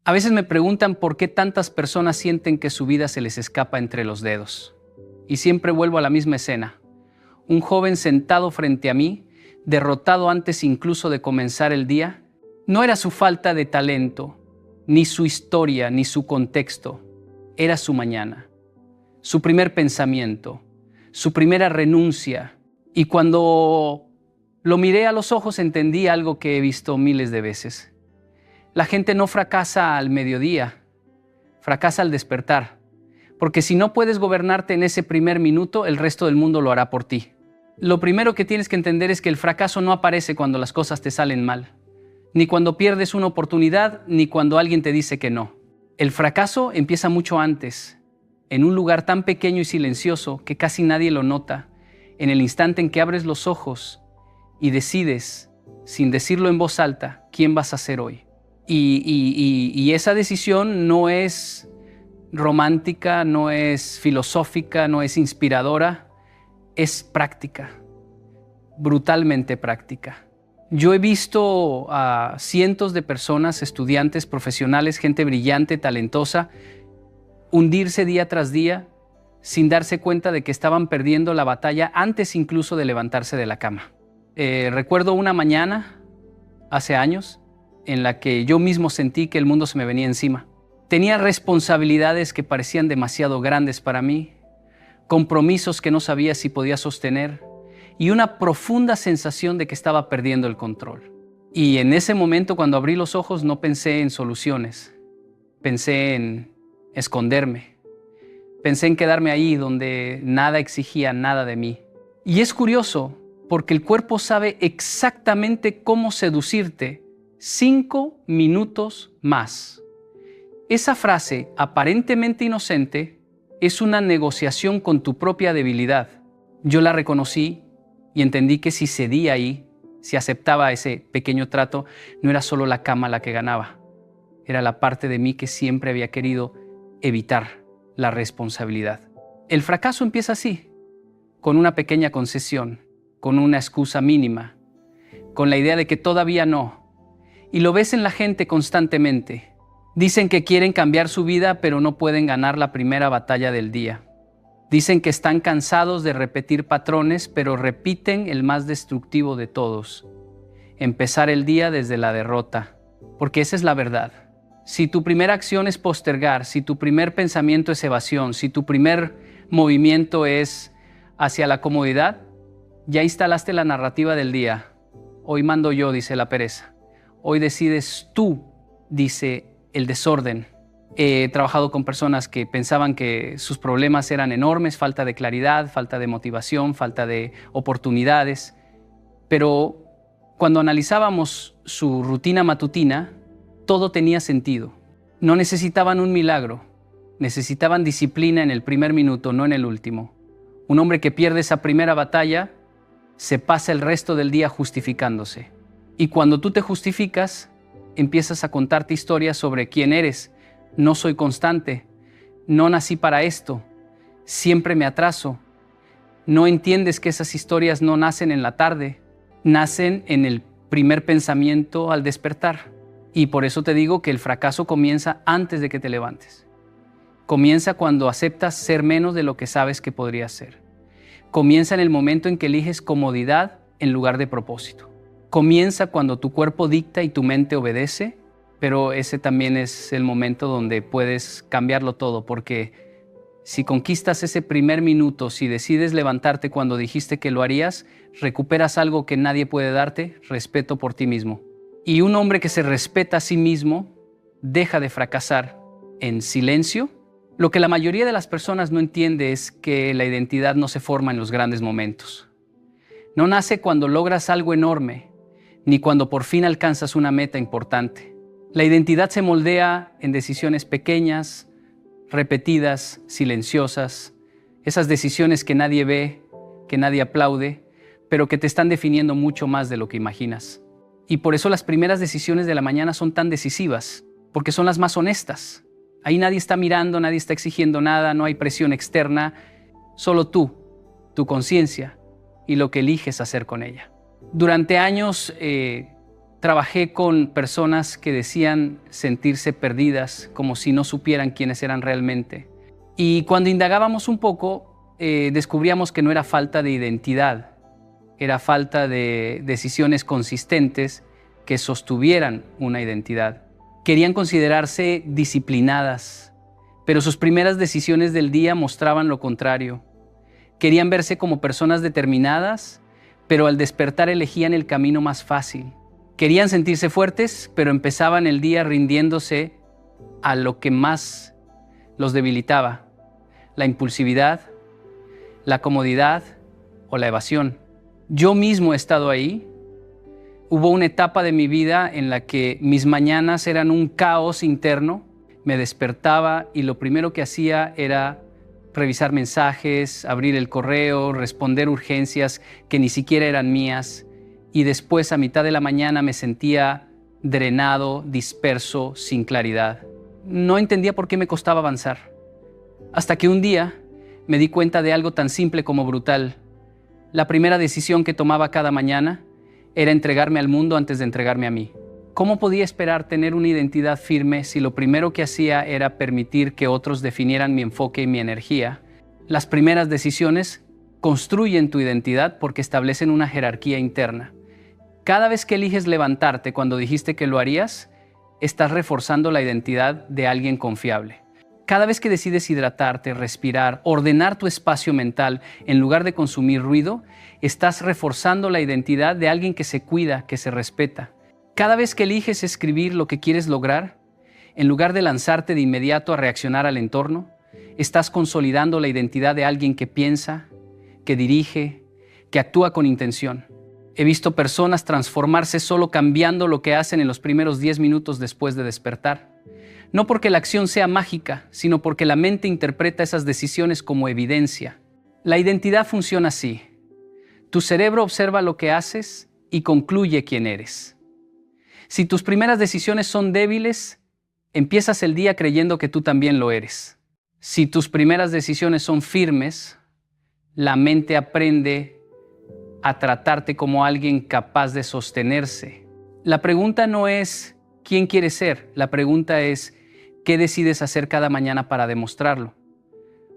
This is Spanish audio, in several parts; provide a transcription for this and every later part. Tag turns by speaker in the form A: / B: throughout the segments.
A: A veces me preguntan por qué tantas personas sienten que su vida se les escapa entre los dedos. Y siempre vuelvo a la misma escena. Un joven sentado frente a mí, derrotado antes incluso de comenzar el día. No era su falta de talento, ni su historia, ni su contexto. Era su mañana, su primer pensamiento, su primera renuncia. Y cuando lo miré a los ojos entendí algo que he visto miles de veces. La gente no fracasa al mediodía, fracasa al despertar. Porque si no puedes gobernarte en ese primer minuto, el resto del mundo lo hará por ti. Lo primero que tienes que entender es que el fracaso no aparece cuando las cosas te salen mal, ni cuando pierdes una oportunidad, ni cuando alguien te dice que no. El fracaso empieza mucho antes, en un lugar tan pequeño y silencioso que casi nadie lo nota, en el instante en que abres los ojos y decides, sin decirlo en voz alta, quién vas a ser hoy. Y esa decisión no es romántica, no es filosófica, no es inspiradora, es práctica, brutalmente práctica. Yo he visto a cientos de personas, estudiantes, profesionales, gente brillante, talentosa, hundirse día tras día sin darse cuenta de que estaban perdiendo la batalla antes incluso de levantarse de la cama. Recuerdo una mañana, hace años, en la que yo mismo sentí que el mundo se me venía encima. Tenía responsabilidades que parecían demasiado grandes para mí, compromisos que no sabía si podía sostener y una profunda sensación de que estaba perdiendo el control. Y en ese momento, cuando abrí los ojos, no pensé en soluciones, pensé en esconderme, pensé en quedarme ahí donde nada exigía nada de mí. Y es curioso, porque el cuerpo sabe exactamente cómo seducirte 5 minutos más. Esa frase, aparentemente inocente, es una negociación con tu propia debilidad. Yo la reconocí y entendí que si cedía ahí, si aceptaba ese pequeño trato, no era solo la cama la que ganaba. Era la parte de mí que siempre había querido evitar la responsabilidad. El fracaso empieza así, con una pequeña concesión, con una excusa mínima, con la idea de que todavía no. Y lo ves en la gente constantemente. Dicen que quieren cambiar su vida, pero no pueden ganar la primera batalla del día. Dicen que están cansados de repetir patrones, pero repiten el más destructivo de todos: empezar el día desde la derrota. Porque esa es la verdad. Si tu primera acción es postergar, si tu primer pensamiento es evasión, si tu primer movimiento es hacia la comodidad, ya instalaste la narrativa del día. Hoy mando yo, dice la pereza. Hoy decides tú, dice el desorden. He trabajado con personas que pensaban que sus problemas eran enormes, falta de claridad, falta de motivación, falta de oportunidades. Pero cuando analizábamos su rutina matutina, todo tenía sentido. No necesitaban un milagro, necesitaban disciplina en el primer minuto, no en el último. Un hombre que pierde esa primera batalla se pasa el resto del día justificándose. Y cuando tú te justificas, empiezas a contarte historias sobre quién eres. No soy constante, no nací para esto, siempre me atraso. No entiendes que esas historias no nacen en la tarde, nacen en el primer pensamiento al despertar. Y por eso te digo que el fracaso comienza antes de que te levantes. Comienza cuando aceptas ser menos de lo que sabes que podrías ser. Comienza en el momento en que eliges comodidad en lugar de propósito. Comienza cuando tu cuerpo dicta y tu mente obedece, pero ese también es el momento donde puedes cambiarlo todo, porque si conquistas ese primer minuto, si decides levantarte cuando dijiste que lo harías, recuperas algo que nadie puede darte: respeto por ti mismo. Y un hombre que se respeta a sí mismo deja de fracasar en silencio. Lo que la mayoría de las personas no entiende es que la identidad no se forma en los grandes momentos. No nace cuando logras algo enorme, ni cuando por fin alcanzas una meta importante. La identidad se moldea en decisiones pequeñas, repetidas, silenciosas, esas decisiones que nadie ve, que nadie aplaude, pero que te están definiendo mucho más de lo que imaginas. Y por eso las primeras decisiones de la mañana son tan decisivas, porque son las más honestas. Ahí nadie está mirando, nadie está exigiendo nada, no hay presión externa, solo tú, tu conciencia y lo que eliges hacer con ella. Durante años Trabajé con personas que decían sentirse perdidas, como si no supieran quiénes eran realmente. Y cuando indagábamos un poco, descubríamos que no era falta de identidad, era falta de decisiones consistentes que sostuvieran una identidad. Querían considerarse disciplinadas, pero sus primeras decisiones del día mostraban lo contrario. Querían verse como personas determinadas, pero al despertar elegían el camino más fácil. Querían sentirse fuertes, pero empezaban el día rindiéndose a lo que más los debilitaba: la impulsividad, la comodidad o la evasión. Yo mismo he estado ahí. Hubo una etapa de mi vida en la que mis mañanas eran un caos interno. Me despertaba y lo primero que hacía era revisar mensajes, abrir el correo, responder urgencias que ni siquiera eran mías. Y después, a mitad de la mañana, me sentía drenado, disperso, sin claridad. No entendía por qué me costaba avanzar. Hasta que un día me di cuenta de algo tan simple como brutal. La primera decisión que tomaba cada mañana era entregarme al mundo antes de entregarme a mí. ¿Cómo podía esperar tener una identidad firme si lo primero que hacía era permitir que otros definieran mi enfoque y mi energía? Las primeras decisiones construyen tu identidad porque establecen una jerarquía interna. Cada vez que eliges levantarte cuando dijiste que lo harías, estás reforzando la identidad de alguien confiable. Cada vez que decides hidratarte, respirar, ordenar tu espacio mental en lugar de consumir ruido, estás reforzando la identidad de alguien que se cuida, que se respeta. Cada vez que eliges escribir lo que quieres lograr, en lugar de lanzarte de inmediato a reaccionar al entorno, estás consolidando la identidad de alguien que piensa, que dirige, que actúa con intención. He visto personas transformarse solo cambiando lo que hacen en los primeros 10 minutos después de despertar. No porque la acción sea mágica, sino porque la mente interpreta esas decisiones como evidencia. La identidad funciona así. Tu cerebro observa lo que haces y concluye quién eres. Si tus primeras decisiones son débiles, empiezas el día creyendo que tú también lo eres. Si tus primeras decisiones son firmes, la mente aprende a tratarte como alguien capaz de sostenerse. La pregunta no es ¿quién quieres ser? La pregunta es ¿qué decides hacer cada mañana para demostrarlo?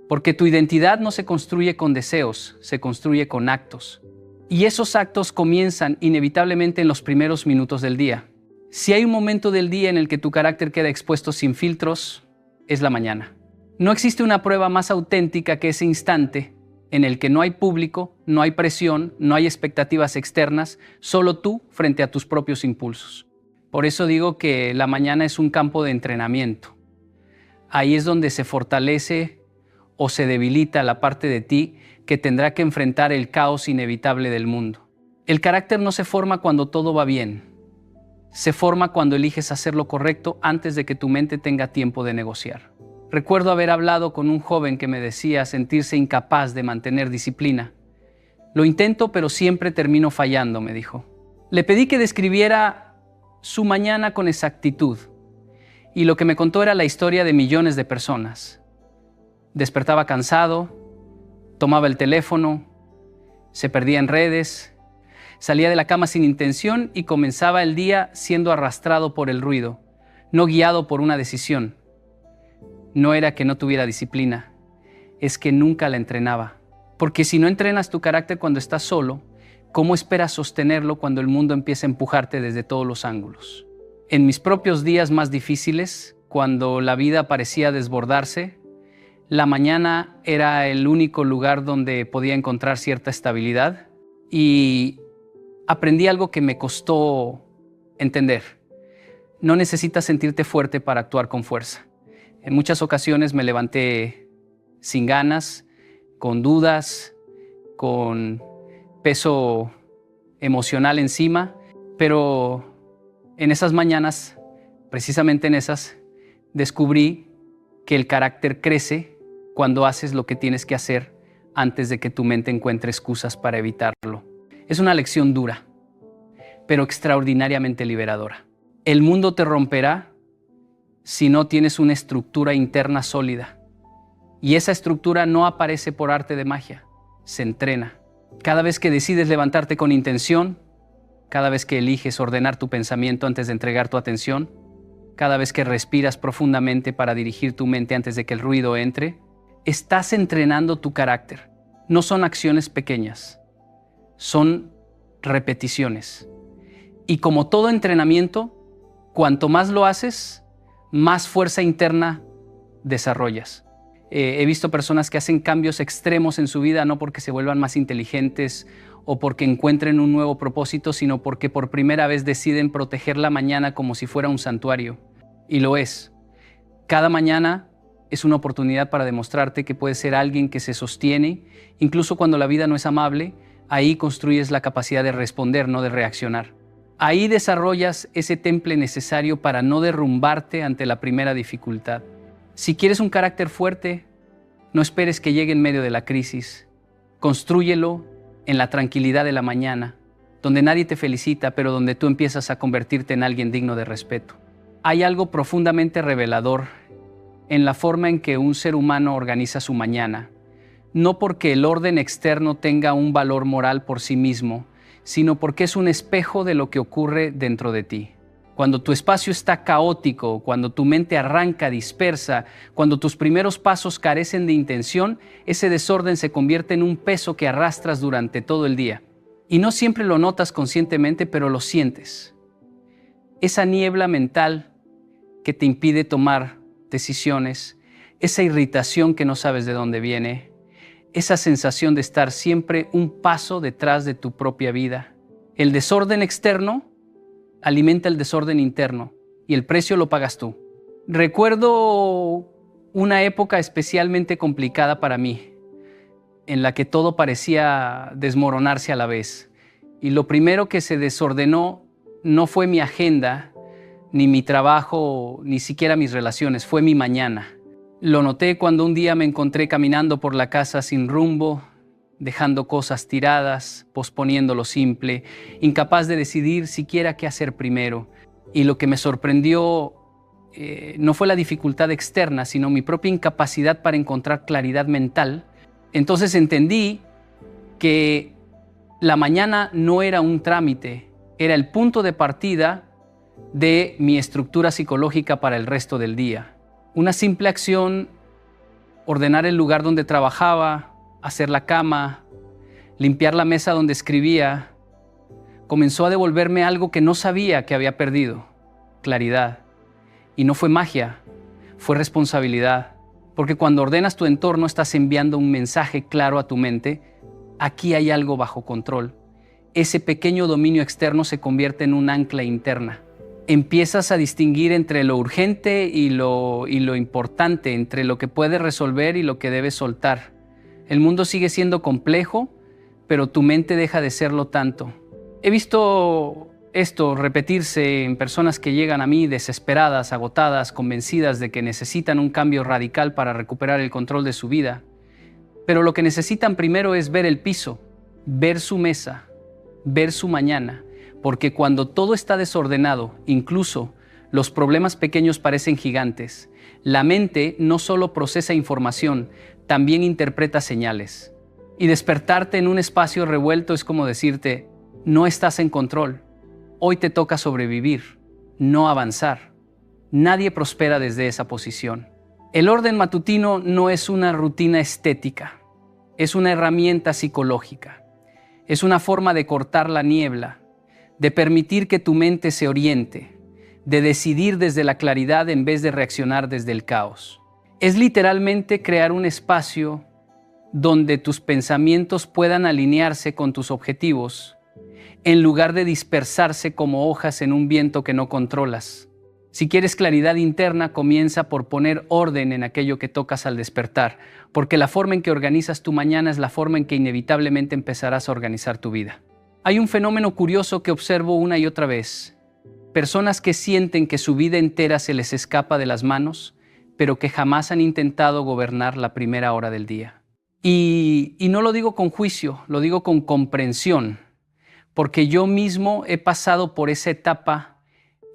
A: Porque tu identidad no se construye con deseos, se construye con actos. Y esos actos comienzan inevitablemente en los primeros minutos del día. Si hay un momento del día en el que tu carácter queda expuesto sin filtros, es la mañana. No existe una prueba más auténtica que ese instante en el que no hay público, no hay presión, no hay expectativas externas, solo tú frente a tus propios impulsos. Por eso digo que la mañana es un campo de entrenamiento. Ahí es donde se fortalece o se debilita la parte de ti que tendrá que enfrentar el caos inevitable del mundo. El carácter no se forma cuando todo va bien. Se forma cuando eliges hacer lo correcto antes de que tu mente tenga tiempo de negociar. Recuerdo haber hablado con un joven que me decía sentirse incapaz de mantener disciplina. Lo intento, pero siempre termino fallando, me dijo. Le pedí que describiera su mañana con exactitud, y lo que me contó era la historia de millones de personas. Despertaba cansado, tomaba el teléfono, se perdía en redes, salía de la cama sin intención y comenzaba el día siendo arrastrado por el ruido, no guiado por una decisión. No era que no tuviera disciplina, es que nunca la entrenaba. Porque si no entrenas tu carácter cuando estás solo, ¿cómo esperas sostenerlo cuando el mundo empieza a empujarte desde todos los ángulos? En mis propios días más difíciles, cuando la vida parecía desbordarse, la mañana era el único lugar donde podía encontrar cierta estabilidad y aprendí algo que me costó entender. No necesitas sentirte fuerte para actuar con fuerza. En muchas ocasiones me levanté sin ganas, con dudas, con peso emocional encima, pero en esas mañanas, precisamente en esas, descubrí que el carácter crece cuando haces lo que tienes que hacer antes de que tu mente encuentre excusas para evitarlo. Es una lección dura, pero extraordinariamente liberadora. El mundo te romperá si no tienes una estructura interna sólida. Y esa estructura no aparece por arte de magia, se entrena. Cada vez que decides levantarte con intención, cada vez que eliges ordenar tu pensamiento antes de entregar tu atención, cada vez que respiras profundamente para dirigir tu mente antes de que el ruido entre, estás entrenando tu carácter. No son acciones pequeñas, son repeticiones. Y como todo entrenamiento, cuanto más lo haces, más fuerza interna desarrollas. He visto personas que hacen cambios extremos en su vida no porque se vuelvan más inteligentes o porque encuentren un nuevo propósito, sino porque por primera vez deciden proteger la mañana como si fuera un santuario. Y lo es. Cada mañana es una oportunidad para demostrarte que puedes ser alguien que se sostiene, incluso cuando la vida no es amable. Ahí construyes la capacidad de responder, no de reaccionar. Ahí desarrollas ese temple necesario para no derrumbarte ante la primera dificultad. Si quieres un carácter fuerte, no esperes que llegue en medio de la crisis. Constrúyelo en la tranquilidad de la mañana, donde nadie te felicita, pero donde tú empiezas a convertirte en alguien digno de respeto. Hay algo profundamente revelador en la forma en que un ser humano organiza su mañana, no porque el orden externo tenga un valor moral por sí mismo, sino porque es un espejo de lo que ocurre dentro de ti. Cuando tu espacio está caótico, cuando tu mente arranca dispersa, cuando tus primeros pasos carecen de intención, ese desorden se convierte en un peso que arrastras durante todo el día. Y no siempre lo notas conscientemente, pero lo sientes. Esa niebla mental que te impide tomar decisiones, esa irritación que no sabes de dónde viene, esa sensación de estar siempre un paso detrás de tu propia vida. El desorden externo alimenta el desorden interno y el precio lo pagas tú. Recuerdo una época especialmente complicada para mí, en la que todo parecía desmoronarse a la vez. Y lo primero que se desordenó no fue mi agenda, ni mi trabajo, ni siquiera mis relaciones, fue mi mañana. Lo noté cuando un día me encontré caminando por la casa sin rumbo, dejando cosas tiradas, posponiendo lo simple, incapaz de decidir siquiera qué hacer primero. Y lo que me sorprendió no fue la dificultad externa, sino mi propia incapacidad para encontrar claridad mental. Entonces entendí que la mañana no era un trámite, era el punto de partida de mi estructura psicológica para el resto del día. Una simple acción, ordenar el lugar donde trabajaba, hacer la cama, limpiar la mesa donde escribía, comenzó a devolverme algo que no sabía que había perdido: claridad. Y no fue magia, fue responsabilidad. Porque cuando ordenas tu entorno estás enviando un mensaje claro a tu mente: aquí hay algo bajo control. Ese pequeño dominio externo se convierte en un ancla interna. Empiezas a distinguir entre lo urgente y lo importante, entre lo que puedes resolver y lo que debes soltar. El mundo sigue siendo complejo, pero tu mente deja de serlo tanto. He visto esto repetirse en personas que llegan a mí desesperadas, agotadas, convencidas de que necesitan un cambio radical para recuperar el control de su vida. Pero lo que necesitan primero es ver el piso, ver su mesa, ver su mañana, porque cuando todo está desordenado, incluso los problemas pequeños parecen gigantes. La mente no solo procesa información, también interpreta señales. Y despertarte en un espacio revuelto es como decirte: no estás en control. Hoy te toca sobrevivir, no avanzar. Nadie prospera desde esa posición. El orden matutino no es una rutina estética, es una herramienta psicológica. Es una forma de cortar la niebla, de permitir que tu mente se oriente, de decidir desde la claridad en vez de reaccionar desde el caos. Es literalmente crear un espacio donde tus pensamientos puedan alinearse con tus objetivos, en lugar de dispersarse como hojas en un viento que no controlas. Si quieres claridad interna, comienza por poner orden en aquello que tocas al despertar, porque la forma en que organizas tu mañana es la forma en que inevitablemente empezarás a organizar tu vida. Hay un fenómeno curioso que observo una y otra vez. Personas que sienten que su vida entera se les escapa de las manos, pero que jamás han intentado gobernar la primera hora del día. Y no lo digo con juicio, lo digo con comprensión, porque yo mismo he pasado por esa etapa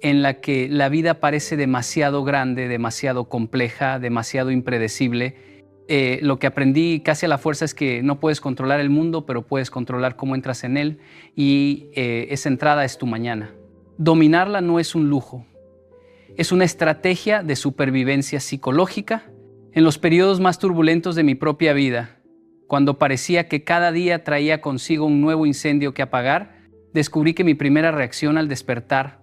A: en la que la vida parece demasiado grande, demasiado compleja, demasiado impredecible, Lo que aprendí casi a la fuerza es que no puedes controlar el mundo, pero puedes controlar cómo entras en él, y esa entrada es tu mañana. Dominarla no es un lujo, es una estrategia de supervivencia psicológica. En los periodos más turbulentos de mi propia vida, cuando parecía que cada día traía consigo un nuevo incendio que apagar, descubrí que mi primera reacción al despertar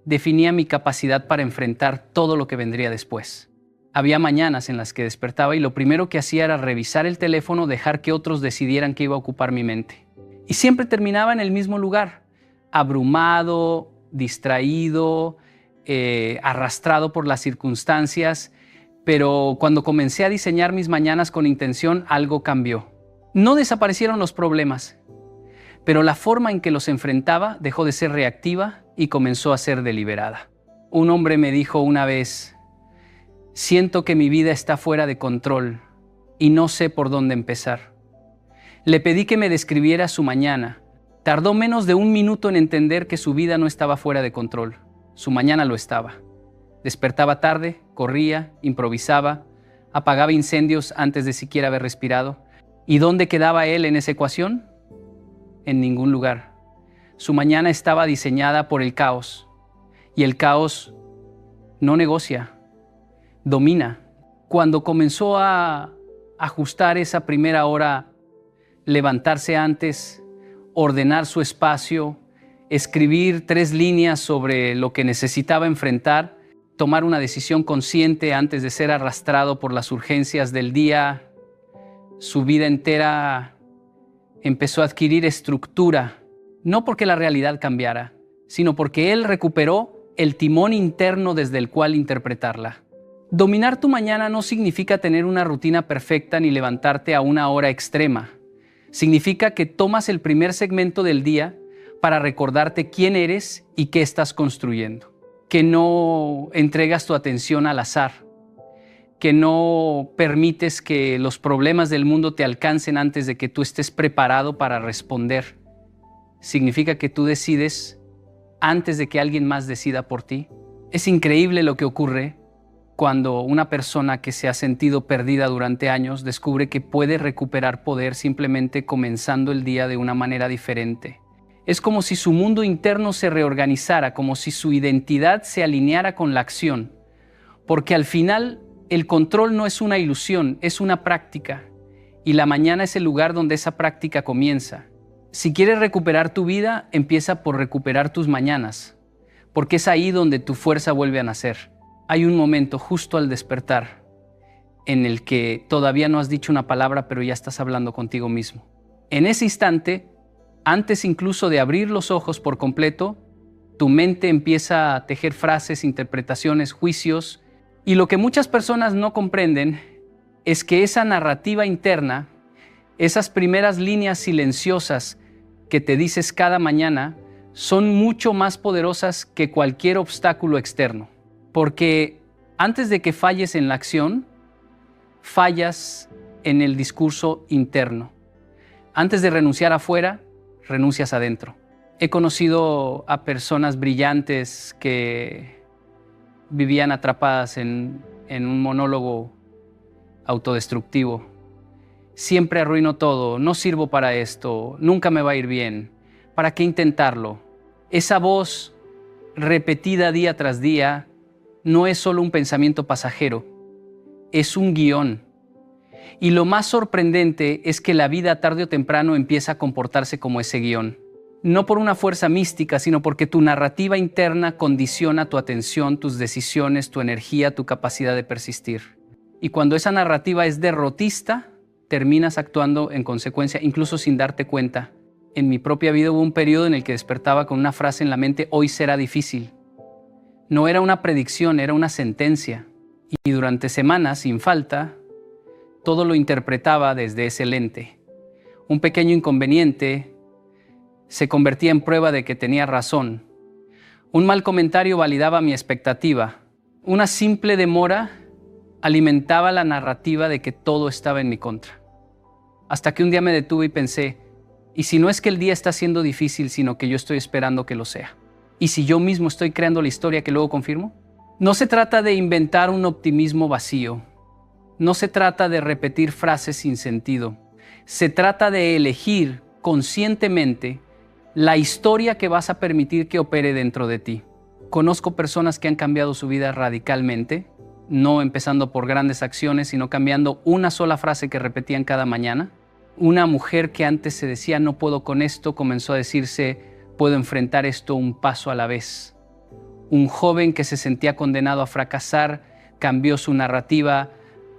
A: definía mi capacidad para enfrentar todo lo que vendría después. Había mañanas en las que despertaba y lo primero que hacía era revisar el teléfono, dejar que otros decidieran qué iba a ocupar mi mente. Y siempre terminaba en el mismo lugar, abrumado, distraído, arrastrado por las circunstancias. Pero cuando comencé a diseñar mis mañanas con intención, algo cambió. No desaparecieron los problemas, pero la forma en que los enfrentaba dejó de ser reactiva y comenzó a ser deliberada. Un hombre me dijo una vez: siento que mi vida está fuera de control y no sé por dónde empezar. Le pedí que me describiera su mañana. Tardó menos de un minuto en entender que su vida no estaba fuera de control. Su mañana lo estaba. Despertaba tarde, corría, improvisaba, apagaba incendios antes de siquiera haber respirado. ¿Y dónde quedaba él en esa ecuación? En ningún lugar. Su mañana estaba diseñada por el caos. Y el caos no negocia, domina. Cuando comenzó a ajustar esa primera hora, levantarse antes, ordenar su espacio, escribir 3 líneas sobre lo que necesitaba enfrentar, tomar una decisión consciente antes de ser arrastrado por las urgencias del día, su vida entera empezó a adquirir estructura, no porque la realidad cambiara, sino porque él recuperó el timón interno desde el cual interpretarla. Dominar tu mañana no significa tener una rutina perfecta ni levantarte a una hora extrema. Significa que tomas el primer segmento del día para recordarte quién eres y qué estás construyendo. Que no entregas tu atención al azar. Que no permites que los problemas del mundo te alcancen antes de que tú estés preparado para responder. Significa que tú decides antes de que alguien más decida por ti. Es increíble lo que ocurre cuando una persona que se ha sentido perdida durante años descubre que puede recuperar poder simplemente comenzando el día de una manera diferente. Es como si su mundo interno se reorganizara, como si su identidad se alineara con la acción. Porque al final el control no es una ilusión, es una práctica. Y la mañana es el lugar donde esa práctica comienza. Si quieres recuperar tu vida, empieza por recuperar tus mañanas. Porque es ahí donde tu fuerza vuelve a nacer. Hay un momento justo al despertar en el que todavía no has dicho una palabra, pero ya estás hablando contigo mismo. En ese instante, antes incluso de abrir los ojos por completo, tu mente empieza a tejer frases, interpretaciones, juicios, y lo que muchas personas no comprenden es que esa narrativa interna, esas primeras líneas silenciosas que te dices cada mañana, son mucho más poderosas que cualquier obstáculo externo. Porque antes de que falles en la acción, fallas en el discurso interno. Antes de renunciar afuera, renuncias adentro. He conocido a personas brillantes que vivían atrapadas en un monólogo autodestructivo. Siempre arruino todo, no sirvo para esto, nunca me va a ir bien. ¿Para qué intentarlo? Esa voz repetida día tras día no es solo un pensamiento pasajero, es un guión. Y lo más sorprendente es que la vida tarde o temprano empieza a comportarse como ese guión. No por una fuerza mística, sino porque tu narrativa interna condiciona tu atención, tus decisiones, tu energía, tu capacidad de persistir. Y cuando esa narrativa es derrotista, terminas actuando en consecuencia, incluso sin darte cuenta. En mi propia vida hubo un periodo en el que despertaba con una frase en la mente: hoy será difícil. No era una predicción, era una sentencia. Y durante semanas, sin falta, todo lo interpretaba desde ese lente. Un pequeño inconveniente se convertía en prueba de que tenía razón. Un mal comentario validaba mi expectativa. Una simple demora alimentaba la narrativa de que todo estaba en mi contra. Hasta que un día me detuve y pensé: ¿y si no es que el día está siendo difícil, sino que yo estoy esperando que lo sea? ¿Y si yo mismo estoy creando la historia que luego confirmo? No se trata de inventar un optimismo vacío. No se trata de repetir frases sin sentido. Se trata de elegir conscientemente la historia que vas a permitir que opere dentro de ti. Conozco personas que han cambiado su vida radicalmente, no empezando por grandes acciones, sino cambiando una sola frase que repetían cada mañana. Una mujer que antes se decía no puedo con esto, comenzó a decirse puedo enfrentar esto un paso a la vez. Un joven que se sentía condenado a fracasar cambió su narrativa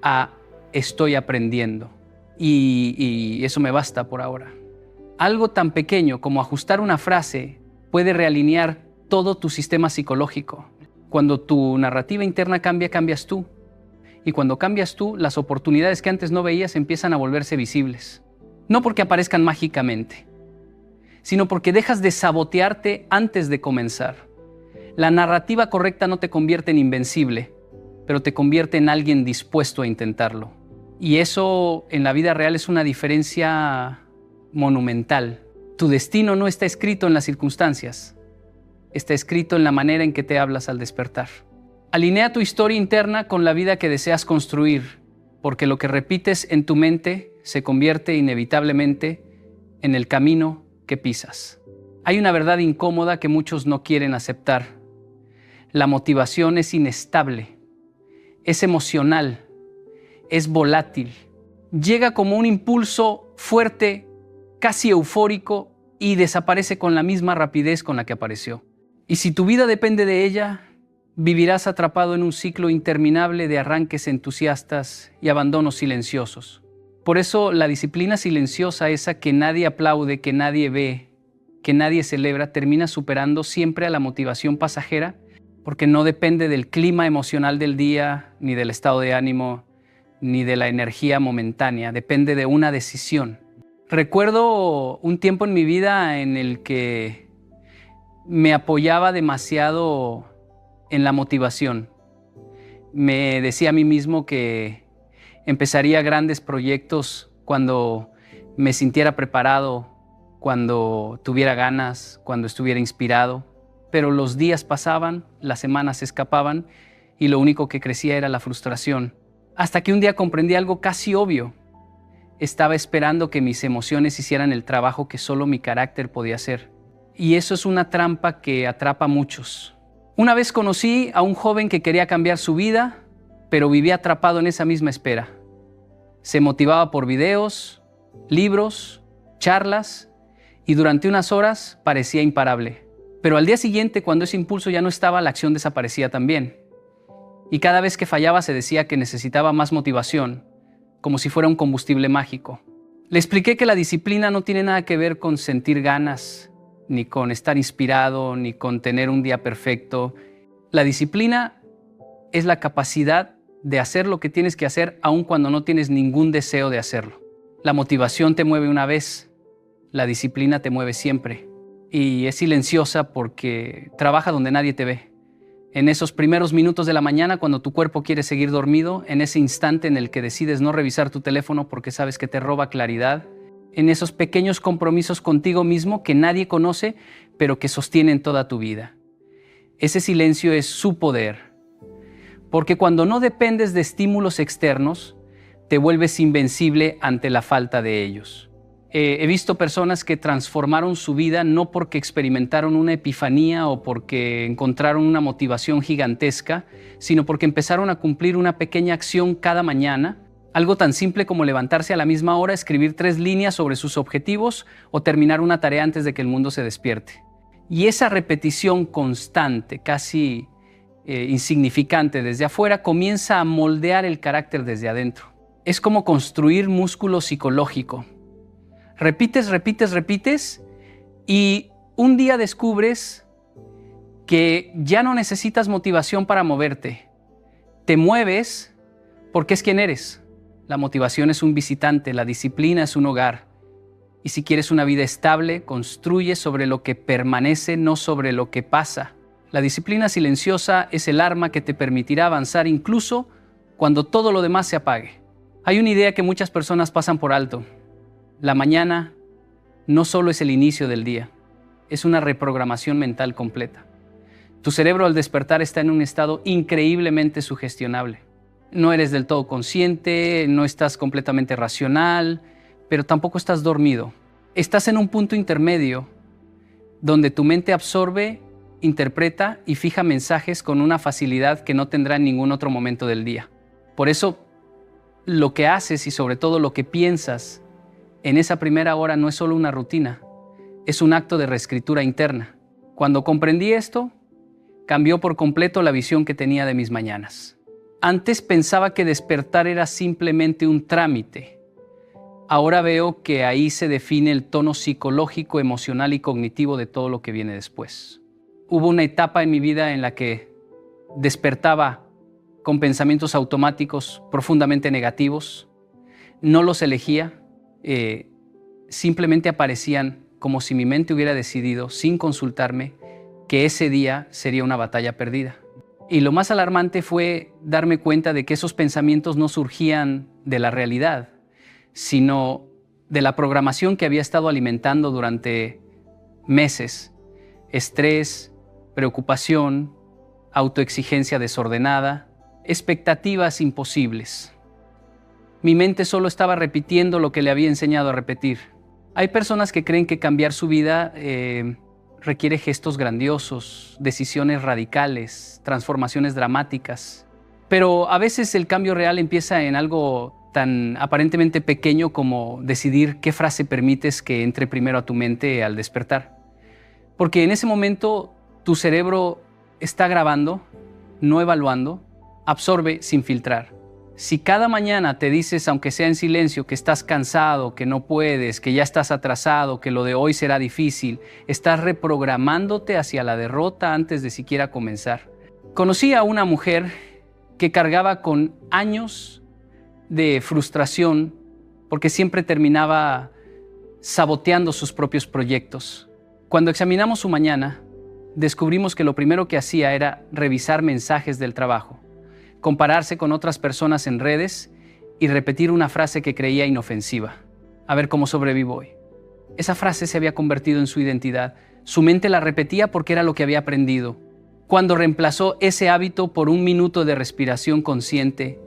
A: a estoy aprendiendo. Y eso me basta por ahora. Algo tan pequeño como ajustar una frase puede realinear todo tu sistema psicológico. Cuando tu narrativa interna cambia, cambias tú. Y cuando cambias tú, las oportunidades que antes no veías empiezan a volverse visibles. No porque aparezcan mágicamente, sino porque dejas de sabotearte antes de comenzar. La narrativa correcta no te convierte en invencible, pero te convierte en alguien dispuesto a intentarlo. Y eso en la vida real es una diferencia monumental. Tu destino no está escrito en las circunstancias, está escrito en la manera en que te hablas al despertar. Alinea tu historia interna con la vida que deseas construir, porque lo que repites en tu mente se convierte inevitablemente en el camino que pisas. Hay una verdad incómoda que muchos no quieren aceptar. La motivación es inestable, es emocional, es volátil. Llega como un impulso fuerte, casi eufórico, y desaparece con la misma rapidez con la que apareció. Y si tu vida depende de ella, vivirás atrapado en un ciclo interminable de arranques entusiastas y abandonos silenciosos. Por eso la disciplina silenciosa, esa que nadie aplaude, que nadie ve, que nadie celebra, termina superando siempre a la motivación pasajera, porque no depende del clima emocional del día, ni del estado de ánimo, ni de la energía momentánea, depende de una decisión. Recuerdo un tiempo en mi vida en el que me apoyaba demasiado en la motivación. Me decía a mí mismo que empezaría grandes proyectos cuando me sintiera preparado, cuando tuviera ganas, cuando estuviera inspirado. Pero los días pasaban, las semanas se escapaban y lo único que crecía era la frustración. Hasta que un día comprendí algo casi obvio. Estaba esperando que mis emociones hicieran el trabajo que solo mi carácter podía hacer. Y eso es una trampa que atrapa a muchos. Una vez conocí a un joven que quería cambiar su vida, pero vivía atrapado en esa misma espera. Se motivaba por videos, libros, charlas, y durante unas horas parecía imparable. Pero al día siguiente, cuando ese impulso ya no estaba, la acción desaparecía también. Y cada vez que fallaba se decía que necesitaba más motivación, como si fuera un combustible mágico. Le expliqué que la disciplina no tiene nada que ver con sentir ganas, ni con estar inspirado, ni con tener un día perfecto. La disciplina es la capacidad de hacer lo que tienes que hacer aun cuando no tienes ningún deseo de hacerlo. La motivación te mueve una vez, la disciplina te mueve siempre. Y es silenciosa porque trabaja donde nadie te ve. En esos primeros minutos de la mañana, cuando tu cuerpo quiere seguir dormido, en ese instante en el que decides no revisar tu teléfono porque sabes que te roba claridad, en esos pequeños compromisos contigo mismo que nadie conoce, pero que sostienen toda tu vida. Ese silencio es su poder, porque cuando no dependes de estímulos externos, te vuelves invencible ante la falta de ellos. He visto personas que transformaron su vida no porque experimentaron una epifanía o porque encontraron una motivación gigantesca, sino porque empezaron a cumplir una pequeña acción cada mañana, algo tan simple como levantarse a la misma hora, escribir 3 líneas sobre sus objetivos o terminar una tarea antes de que el mundo se despierte. Y esa repetición constante, casi insignificante desde afuera, comienza a moldear el carácter desde adentro. Es como construir músculo psicológico. Repites, repites, repites y un día descubres que ya no necesitas motivación para moverte. Te mueves porque es quien eres. La motivación es un visitante, la disciplina es un hogar. Y si quieres una vida estable, construye sobre lo que permanece, no sobre lo que pasa. La disciplina silenciosa es el arma que te permitirá avanzar incluso cuando todo lo demás se apague. Hay una idea que muchas personas pasan por alto. La mañana no solo es el inicio del día, es una reprogramación mental completa. Tu cerebro al despertar está en un estado increíblemente sugestionable. No eres del todo consciente, no estás completamente racional, pero tampoco estás dormido. Estás en un punto intermedio donde tu mente absorbe, interpreta y fija mensajes con una facilidad que no tendrá en ningún otro momento del día. Por eso, lo que haces y sobre todo lo que piensas en esa primera hora no es solo una rutina, es un acto de reescritura interna. Cuando comprendí esto, cambió por completo la visión que tenía de mis mañanas. Antes pensaba que despertar era simplemente un trámite. Ahora veo que ahí se define el tono psicológico, emocional y cognitivo de todo lo que viene después. Hubo una etapa en mi vida en la que despertaba con pensamientos automáticos profundamente negativos. No los elegía, simplemente aparecían como si mi mente hubiera decidido, sin consultarme, que ese día sería una batalla perdida. Y lo más alarmante fue darme cuenta de que esos pensamientos no surgían de la realidad, sino de la programación que había estado alimentando durante meses. Estrés, preocupación, autoexigencia desordenada, expectativas imposibles. Mi mente solo estaba repitiendo lo que le había enseñado a repetir. Hay personas que creen que cambiar su vida requiere gestos grandiosos, decisiones radicales, transformaciones dramáticas. Pero a veces el cambio real empieza en algo tan aparentemente pequeño como decidir qué frase permites que entre primero a tu mente al despertar. Porque en ese momento tu cerebro está grabando, no evaluando, absorbe sin filtrar. Si cada mañana te dices, aunque sea en silencio, que estás cansado, que no puedes, que ya estás atrasado, que lo de hoy será difícil, estás reprogramándote hacia la derrota antes de siquiera comenzar. Conocí a una mujer que cargaba con años de frustración porque siempre terminaba saboteando sus propios proyectos. Cuando examinamos su mañana, descubrimos que lo primero que hacía era revisar mensajes del trabajo, compararse con otras personas en redes y repetir una frase que creía inofensiva. A ver cómo sobrevivo hoy. Esa frase se había convertido en su identidad. Su mente la repetía porque era lo que había aprendido. Cuando reemplazó ese hábito por un minuto de respiración consciente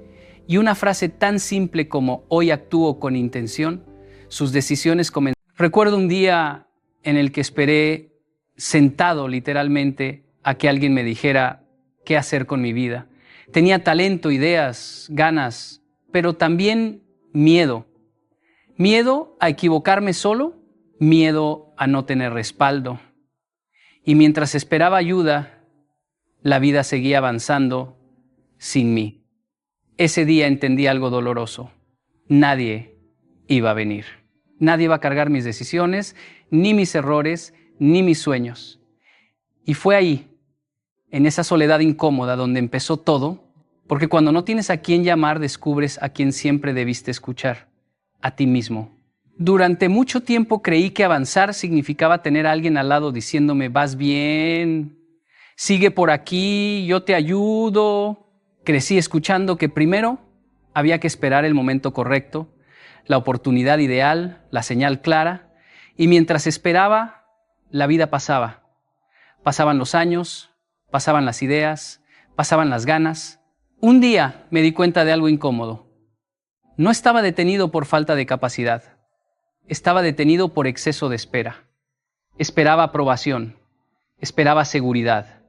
A: y una frase tan simple como hoy actúo con intención, sus decisiones comenzaron. Recuerdo un día en el que esperé sentado literalmente a que alguien me dijera qué hacer con mi vida. Tenía talento, ideas, ganas, pero también miedo. Miedo a equivocarme solo, miedo a no tener respaldo. Y mientras esperaba ayuda, la vida seguía avanzando sin mí. Ese día entendí algo doloroso. Nadie iba a venir. Nadie iba a cargar mis decisiones, ni mis errores, ni mis sueños. Y fue ahí, en esa soledad incómoda, donde empezó todo, porque cuando no tienes a quién llamar, descubres a quien siempre debiste escuchar, a ti mismo. Durante mucho tiempo creí que avanzar significaba tener a alguien al lado diciéndome, vas bien, sigue por aquí, yo te ayudo. Crecí escuchando que primero había que esperar el momento correcto, la oportunidad ideal, la señal clara, y mientras esperaba, la vida pasaba. Pasaban los años, pasaban las ideas, pasaban las ganas. Un día me di cuenta de algo incómodo. No estaba detenido por falta de capacidad. Estaba detenido por exceso de espera. Esperaba aprobación. Esperaba seguridad.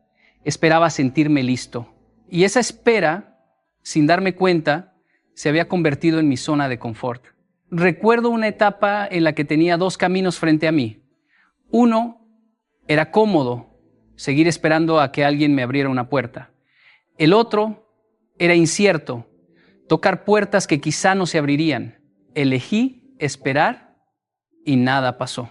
A: Esperaba sentirme listo. Y esa espera, sin darme cuenta, se había convertido en mi zona de confort. Recuerdo una etapa en la que tenía dos caminos frente a mí. Uno era cómodo, seguir esperando a que alguien me abriera una puerta. El otro era incierto, tocar puertas que quizá no se abrirían. Elegí esperar y nada pasó.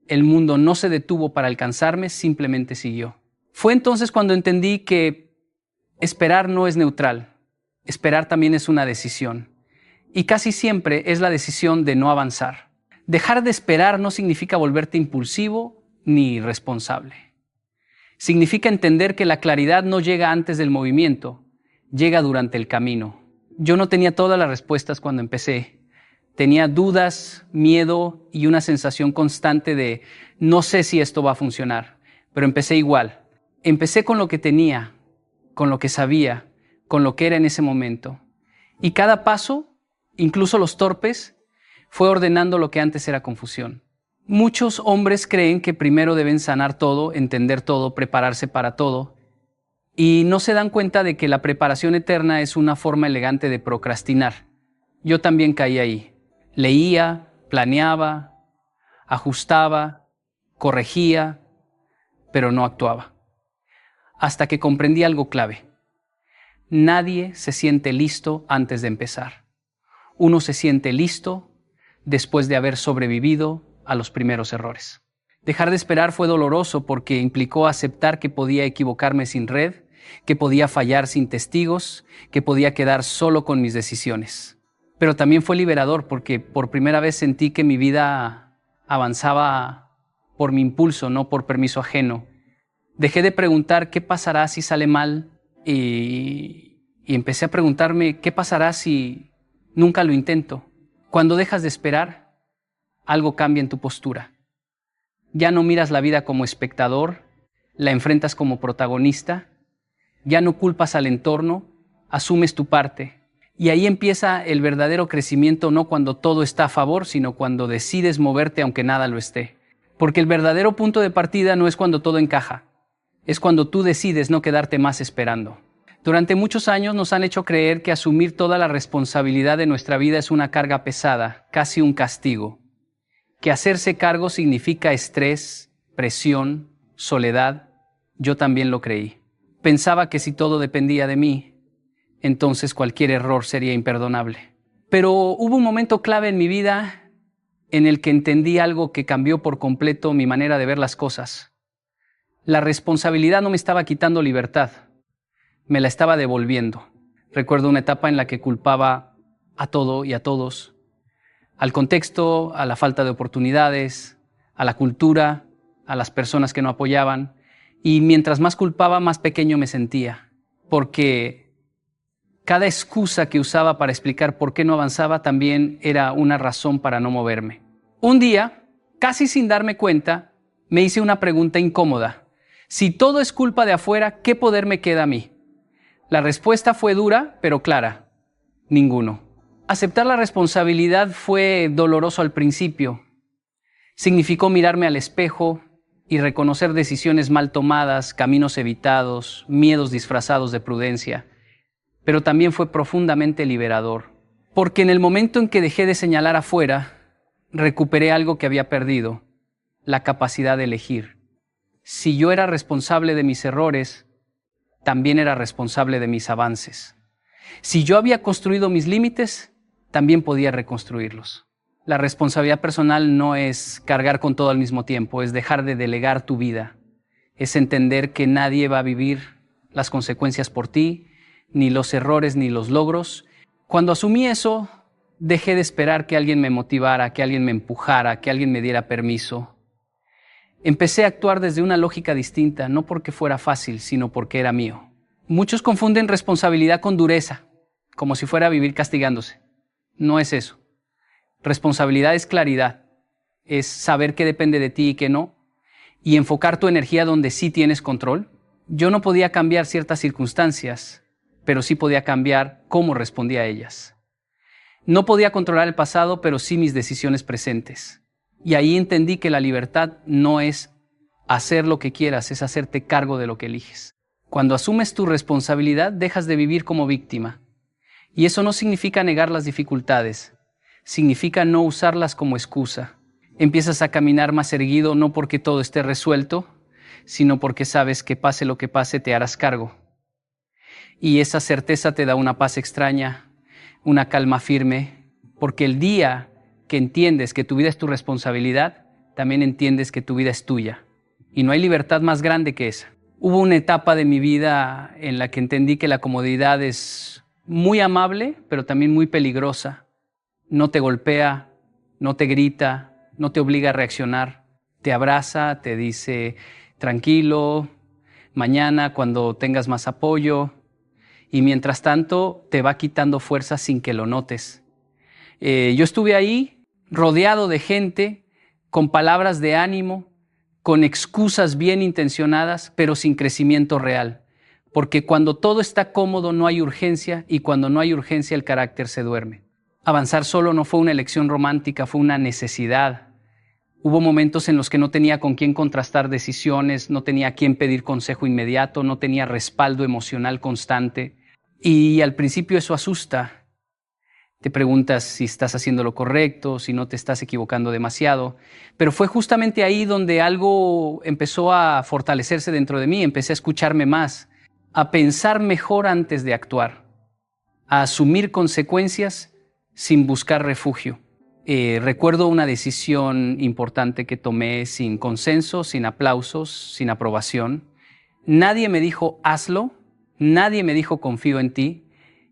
A: El mundo no se detuvo para alcanzarme, simplemente siguió. Fue entonces cuando entendí que esperar no es neutral. Esperar también es una decisión. Y casi siempre es la decisión de no avanzar. Dejar de esperar no significa volverte impulsivo ni irresponsable. Significa entender que la claridad no llega antes del movimiento, llega durante el camino. Yo no tenía todas las respuestas cuando empecé. Tenía dudas, miedo y una sensación constante de no sé si esto va a funcionar, pero empecé igual. Empecé con lo que tenía, con lo que sabía, con lo que era en ese momento. Y cada paso, incluso los torpes, fue ordenando lo que antes era confusión. Muchos hombres creen que primero deben sanar todo, entender todo, prepararse para todo, y no se dan cuenta de que la preparación eterna es una forma elegante de procrastinar. Yo también caí ahí. Leía, planeaba, ajustaba, corregía, pero no actuaba. Hasta que comprendí algo clave. Nadie se siente listo antes de empezar. Uno se siente listo después de haber sobrevivido a los primeros errores. Dejar de esperar fue doloroso porque implicó aceptar que podía equivocarme sin red, que podía fallar sin testigos, que podía quedar solo con mis decisiones. Pero también fue liberador porque por primera vez sentí que mi vida avanzaba por mi impulso, no por permiso ajeno. Dejé de preguntar qué pasará si sale mal y empecé a preguntarme qué pasará si nunca lo intento. Cuando dejas de esperar, algo cambia en tu postura. Ya no miras la vida como espectador, la enfrentas como protagonista, ya no culpas al entorno, asumes tu parte. Y ahí empieza el verdadero crecimiento, no cuando todo está a favor, sino cuando decides moverte aunque nada lo esté. Porque el verdadero punto de partida no es cuando todo encaja, es cuando tú decides no quedarte más esperando. Durante muchos años nos han hecho creer que asumir toda la responsabilidad de nuestra vida es una carga pesada, casi un castigo. Que hacerse cargo significa estrés, presión, soledad. Yo también lo creí. Pensaba que si todo dependía de mí, entonces cualquier error sería imperdonable. Pero hubo un momento clave en mi vida en el que entendí algo que cambió por completo mi manera de ver las cosas. La responsabilidad no me estaba quitando libertad, me la estaba devolviendo. Recuerdo una etapa en la que culpaba a todo y a todos, al contexto, a la falta de oportunidades, a la cultura, a las personas que no apoyaban. Y mientras más culpaba, más pequeño me sentía, porque cada excusa que usaba para explicar por qué no avanzaba también era una razón para no moverme. Un día, casi sin darme cuenta, me hice una pregunta incómoda. Si todo es culpa de afuera, ¿qué poder me queda a mí? La respuesta fue dura, pero clara. Ninguno. Aceptar la responsabilidad fue doloroso al principio. Significó mirarme al espejo y reconocer decisiones mal tomadas, caminos evitados, miedos disfrazados de prudencia. Pero también fue profundamente liberador, porque en el momento en que dejé de señalar afuera, recuperé algo que había perdido, la capacidad de elegir. Si yo era responsable de mis errores, también era responsable de mis avances. Si yo había construido mis límites, también podía reconstruirlos. La responsabilidad personal no es cargar con todo al mismo tiempo, es dejar de delegar tu vida. Es entender que nadie va a vivir las consecuencias por ti, ni los errores ni los logros. Cuando asumí eso, dejé de esperar que alguien me motivara, que alguien me empujara, que alguien me diera permiso. Empecé a actuar desde una lógica distinta, no porque fuera fácil, sino porque era mío. Muchos confunden responsabilidad con dureza, como si fuera a vivir castigándose. No es eso. Responsabilidad es claridad, es saber qué depende de ti y qué no, y enfocar tu energía donde sí tienes control. Yo no podía cambiar ciertas circunstancias, pero sí podía cambiar cómo respondía a ellas. No podía controlar el pasado, pero sí mis decisiones presentes. Y ahí entendí que la libertad no es hacer lo que quieras, es hacerte cargo de lo que eliges. Cuando asumes tu responsabilidad, dejas de vivir como víctima. Y eso no significa negar las dificultades, significa no usarlas como excusa. Empiezas a caminar más erguido no porque todo esté resuelto, sino porque sabes que pase lo que pase te harás cargo. Y esa certeza te da una paz extraña, una calma firme, porque el día que entiendes que tu vida es tu responsabilidad, también entiendes que tu vida es tuya. Y no hay libertad más grande que esa. Hubo una etapa de mi vida en la que entendí que la comodidad es muy amable, pero también muy peligrosa. No te golpea, no te grita, no te obliga a reaccionar. Te abraza, te dice, tranquilo, mañana cuando tengas más apoyo. Y mientras tanto, te va quitando fuerza sin que lo notes. Yo estuve ahí rodeado de gente con palabras de ánimo, con excusas bien intencionadas, pero sin crecimiento real. porque cuando todo está cómodo no hay urgencia y cuando no hay urgencia el carácter se duerme. Avanzar solo no fue una elección romántica, fue una necesidad. Hubo momentos en los que no tenía con quién contrastar decisiones, no tenía a quién pedir consejo inmediato, no tenía respaldo emocional constante. Y al principio eso asusta. Te preguntas si estás haciendo lo correcto, si no te estás equivocando demasiado. Pero fue justamente ahí donde algo empezó a fortalecerse dentro de mí. Empecé a escucharme más, a pensar mejor antes de actuar, a asumir consecuencias sin buscar refugio. Recuerdo una decisión importante que tomé sin consenso, sin aplausos, sin aprobación. Nadie me dijo hazlo, nadie me dijo confío en ti,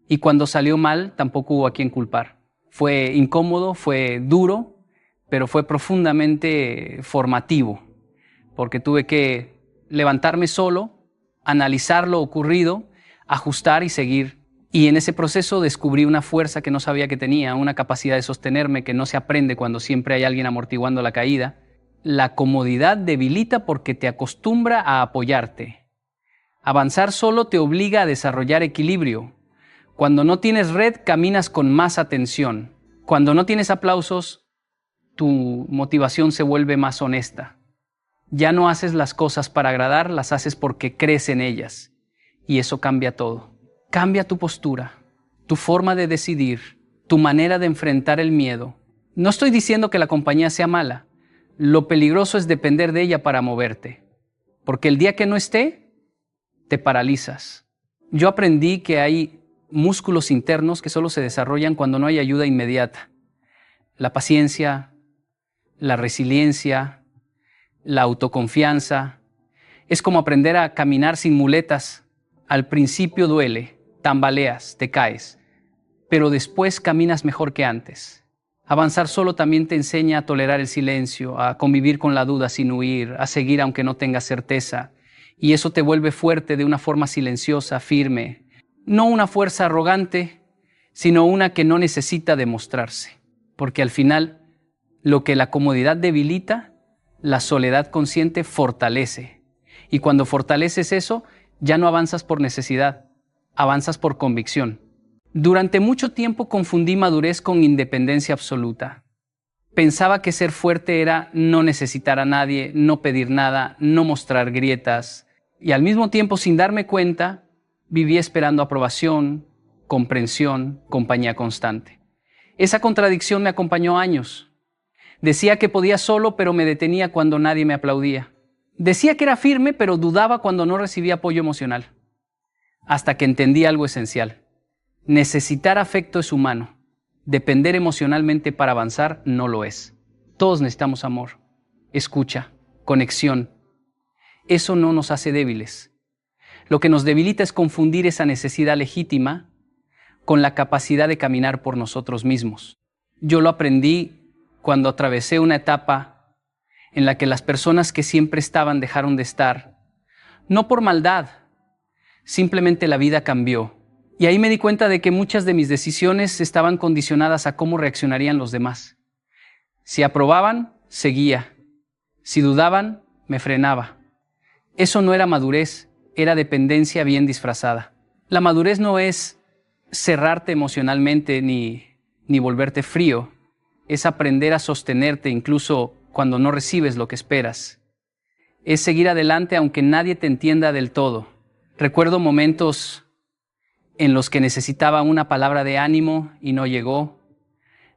A: y cuando salió mal tampoco hubo a quien culpar. Fue incómodo, fue duro, pero fue profundamente formativo, porque tuve que levantarme solo, analizar lo ocurrido, ajustar y seguir. Y en ese proceso descubrí una fuerza que no sabía que tenía, una capacidad de sostenerme que no se aprende cuando siempre hay alguien amortiguando la caída. La comodidad debilita porque te acostumbra a apoyarte. Avanzar solo te obliga a desarrollar equilibrio. Cuando no tienes red, caminas con más atención. Cuando no tienes aplausos, tu motivación se vuelve más honesta. Ya no haces las cosas para agradar, las haces porque crees en ellas. Y eso cambia todo. Cambia tu postura, tu forma de decidir, tu manera de enfrentar el miedo. No estoy diciendo que la compañía sea mala. Lo peligroso es depender de ella para moverte. Porque el día que no esté, te paralizas. Yo aprendí que hay músculos internos que solo se desarrollan cuando no hay ayuda inmediata. La paciencia, la resiliencia, la autoconfianza. Es como aprender a caminar sin muletas. Al principio duele, tambaleas, te caes, pero después caminas mejor que antes. Avanzar solo también te enseña a tolerar el silencio, a convivir con la duda sin huir, a seguir aunque no tengas certeza. Y eso te vuelve fuerte de una forma silenciosa, firme. No una fuerza arrogante, sino una que no necesita demostrarse. Porque al final, lo que la comodidad debilita, la soledad consciente fortalece. Y cuando fortaleces eso, ya no avanzas por necesidad, avanzas por convicción. Durante mucho tiempo confundí madurez con independencia absoluta. Pensaba que ser fuerte era no necesitar a nadie, no pedir nada, no mostrar grietas. Y al mismo tiempo, sin darme cuenta, vivía esperando aprobación, comprensión, compañía constante. Esa contradicción me acompañó años. Decía que podía solo, pero me detenía cuando nadie me aplaudía. Decía que era firme, pero dudaba cuando no recibía apoyo emocional. Hasta que entendí algo esencial. Necesitar afecto es humano. Depender emocionalmente para avanzar no lo es. Todos necesitamos amor, escucha, conexión. Eso no nos hace débiles. Lo que nos debilita es confundir esa necesidad legítima con la capacidad de caminar por nosotros mismos. Yo lo aprendí cuando atravesé una etapa en la que las personas que siempre estaban dejaron de estar, no por maldad, simplemente la vida cambió. Y ahí me di cuenta de que muchas de mis decisiones estaban condicionadas a cómo reaccionarían los demás. Si aprobaban, seguía. Si dudaban, me frenaba. Eso no era madurez, era dependencia bien disfrazada. La madurez no es cerrarte emocionalmente ni volverte frío. Es aprender a sostenerte incluso cuando no recibes lo que esperas. Es seguir adelante aunque nadie te entienda del todo. Recuerdo momentos en los que necesitaba una palabra de ánimo y no llegó.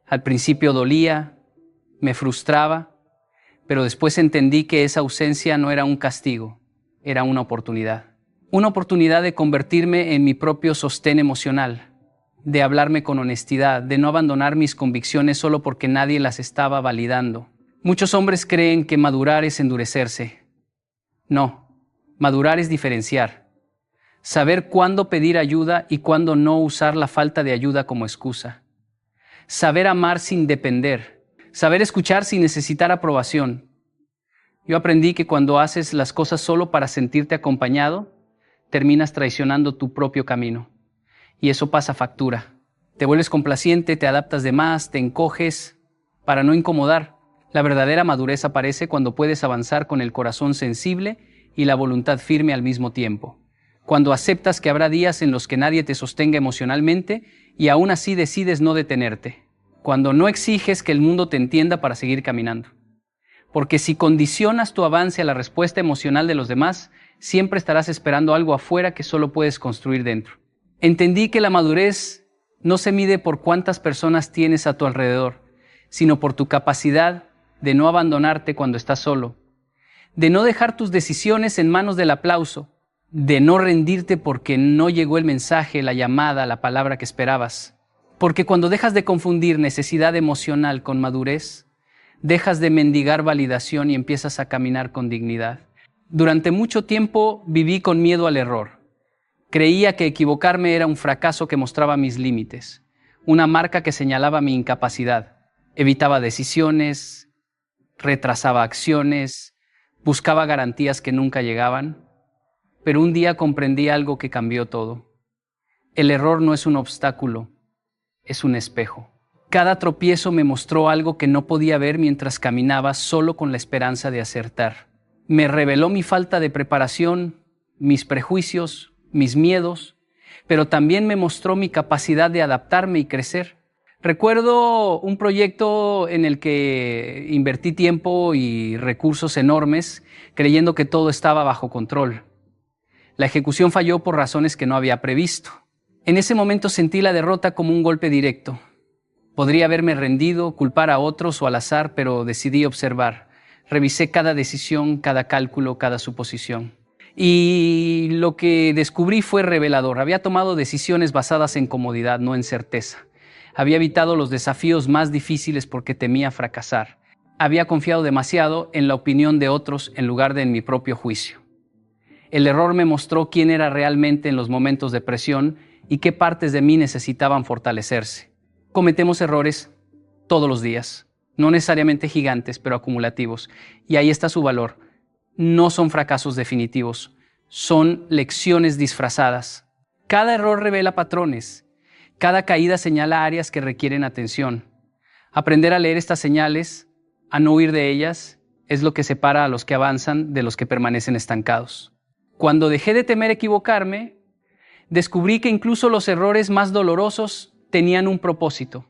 A: Al principio dolía, me frustraba, pero después entendí que esa ausencia no era un castigo, era una oportunidad. Una oportunidad de convertirme en mi propio sostén emocional, de hablarme con honestidad, de no abandonar mis convicciones solo porque nadie las estaba validando. Muchos hombres creen que madurar es endurecerse. No, madurar es diferenciar. Saber cuándo pedir ayuda y cuándo no usar la falta de ayuda como excusa. Saber amar sin depender. Saber escuchar sin necesitar aprobación. Yo aprendí que cuando haces las cosas solo para sentirte acompañado, terminas traicionando tu propio camino. Y eso pasa factura. Te vuelves complaciente, te adaptas de más, te encoges para no incomodar. La verdadera madurez aparece cuando puedes avanzar con el corazón sensible y la voluntad firme al mismo tiempo. Cuando aceptas que habrá días en los que nadie te sostenga emocionalmente y aún así decides no detenerte. Cuando no exiges que el mundo te entienda para seguir caminando. Porque si condicionas tu avance a la respuesta emocional de los demás, siempre estarás esperando algo afuera que solo puedes construir dentro. Entendí que la madurez no se mide por cuántas personas tienes a tu alrededor, sino por tu capacidad de no abandonarte cuando estás solo, de no dejar tus decisiones en manos del aplauso, de no rendirte porque no llegó el mensaje, la llamada, la palabra que esperabas. Porque cuando dejas de confundir necesidad emocional con madurez, dejas de mendigar validación y empiezas a caminar con dignidad. Durante mucho tiempo viví con miedo al error. Creía que equivocarme era un fracaso que mostraba mis límites, una marca que señalaba mi incapacidad. Evitaba decisiones, retrasaba acciones, buscaba garantías que nunca llegaban. Pero un día comprendí algo que cambió todo. El error no es un obstáculo, es un espejo. Cada tropiezo me mostró algo que no podía ver mientras caminaba solo con la esperanza de acertar. Me reveló mi falta de preparación, mis prejuicios, mis miedos, pero también me mostró mi capacidad de adaptarme y crecer. Recuerdo un proyecto en el que invertí tiempo y recursos enormes, creyendo que todo estaba bajo control. La ejecución falló por razones que no había previsto. En ese momento sentí la derrota como un golpe directo. Podría haberme rendido, culpar a otros o al azar, pero decidí observar. Revisé cada decisión, cada cálculo, cada suposición. Y lo que descubrí fue revelador. Había tomado decisiones basadas en comodidad, no en certeza. Había evitado los desafíos más difíciles porque temía fracasar. Había confiado demasiado en la opinión de otros en lugar de en mi propio juicio. El error me mostró quién era realmente en los momentos de presión y qué partes de mí necesitaban fortalecerse. Cometemos errores todos los días, no necesariamente gigantes, pero acumulativos. Y ahí está su valor. No son fracasos definitivos, son lecciones disfrazadas. Cada error revela patrones. Cada caída señala áreas que requieren atención. Aprender a leer estas señales, a no huir de ellas, es lo que separa a los que avanzan de los que permanecen estancados. Cuando dejé de temer equivocarme, descubrí que incluso los errores más dolorosos tenían un propósito.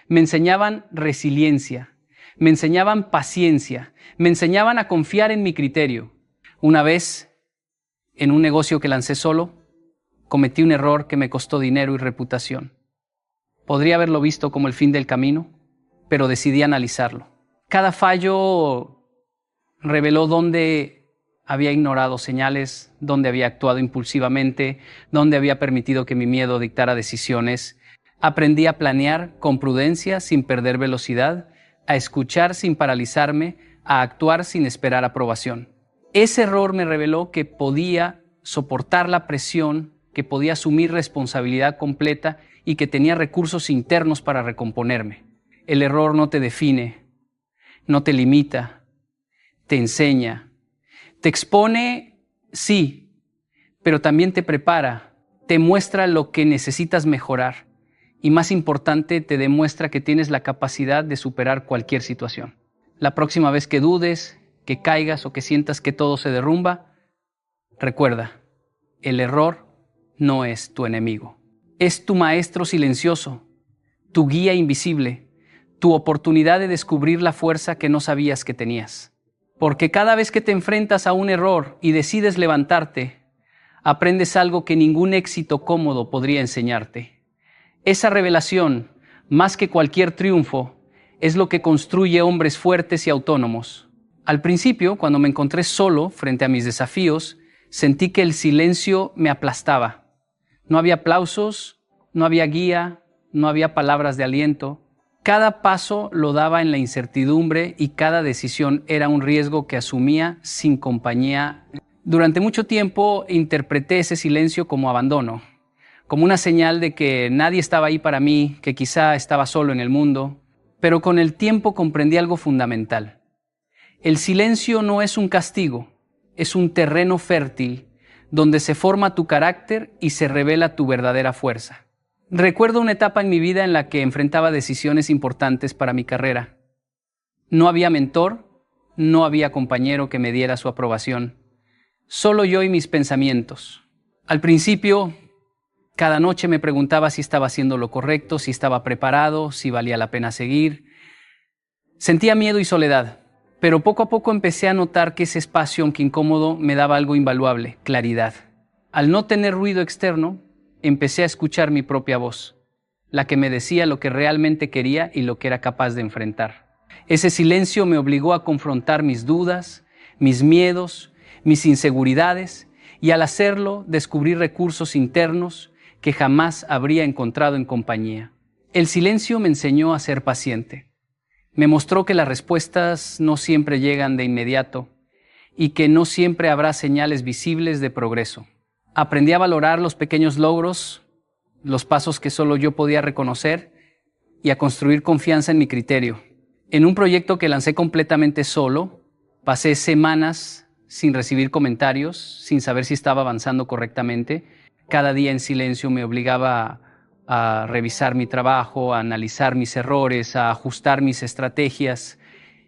A: Me enseñaban resiliencia, me enseñaban paciencia, me enseñaban a confiar en mi criterio. Una vez, en un negocio que lancé solo, cometí un error que me costó dinero y reputación. Podría haberlo visto como el fin del camino, pero decidí analizarlo. Cada fallo reveló dónde había ignorado señales, dónde había actuado impulsivamente, dónde había permitido que mi miedo dictara decisiones. Aprendí a planear con prudencia sin perder velocidad, a escuchar sin paralizarme, a actuar sin esperar aprobación. Ese error me reveló que podía soportar la presión, que podía asumir responsabilidad completa y que tenía recursos internos para recomponerme. El error no te define, no te limita, te enseña. Te expone, sí, pero también te prepara, te muestra lo que necesitas mejorar y, más importante, te demuestra que tienes la capacidad de superar cualquier situación. La próxima vez que dudes, que caigas o que sientas que todo se derrumba, recuerda, el error no es tu enemigo. Es tu maestro silencioso, tu guía invisible, tu oportunidad de descubrir la fuerza que no sabías que tenías. Porque cada vez que te enfrentas a un error y decides levantarte, aprendes algo que ningún éxito cómodo podría enseñarte. Esa revelación, más que cualquier triunfo, es lo que construye hombres fuertes y autónomos. Al principio, cuando me encontré solo frente a mis desafíos, sentí que el silencio me aplastaba. No había aplausos, no había guía, no había palabras de aliento. Cada paso lo daba en la incertidumbre y cada decisión era un riesgo que asumía sin compañía. Durante mucho tiempo interpreté ese silencio como abandono, como una señal de que nadie estaba ahí para mí, que quizá estaba solo en el mundo. Pero con el tiempo comprendí algo fundamental. El silencio no es un castigo, es un terreno fértil donde se forma tu carácter y se revela tu verdadera fuerza. Recuerdo una etapa en mi vida en la que enfrentaba decisiones importantes para mi carrera. No había mentor, no había compañero que me diera su aprobación. Solo yo y mis pensamientos. Al principio, cada noche me preguntaba si estaba haciendo lo correcto, si estaba preparado, si valía la pena seguir. Sentía miedo y soledad, pero poco a poco empecé a notar que ese espacio, aunque incómodo, me daba algo invaluable: claridad. Al no tener ruido externo, empecé a escuchar mi propia voz, la que me decía lo que realmente quería y lo que era capaz de enfrentar. Ese silencio me obligó a confrontar mis dudas, mis miedos, mis inseguridades, y al hacerlo descubrí recursos internos que jamás habría encontrado en compañía. El silencio me enseñó a ser paciente. Me mostró que las respuestas no siempre llegan de inmediato y que no siempre habrá señales visibles de progreso. Aprendí a valorar los pequeños logros, los pasos que solo yo podía reconocer, y a construir confianza en mi criterio. En un proyecto que lancé completamente solo, pasé semanas sin recibir comentarios, sin saber si estaba avanzando correctamente. Cada día en silencio me obligaba a revisar mi trabajo, a analizar mis errores, a ajustar mis estrategias.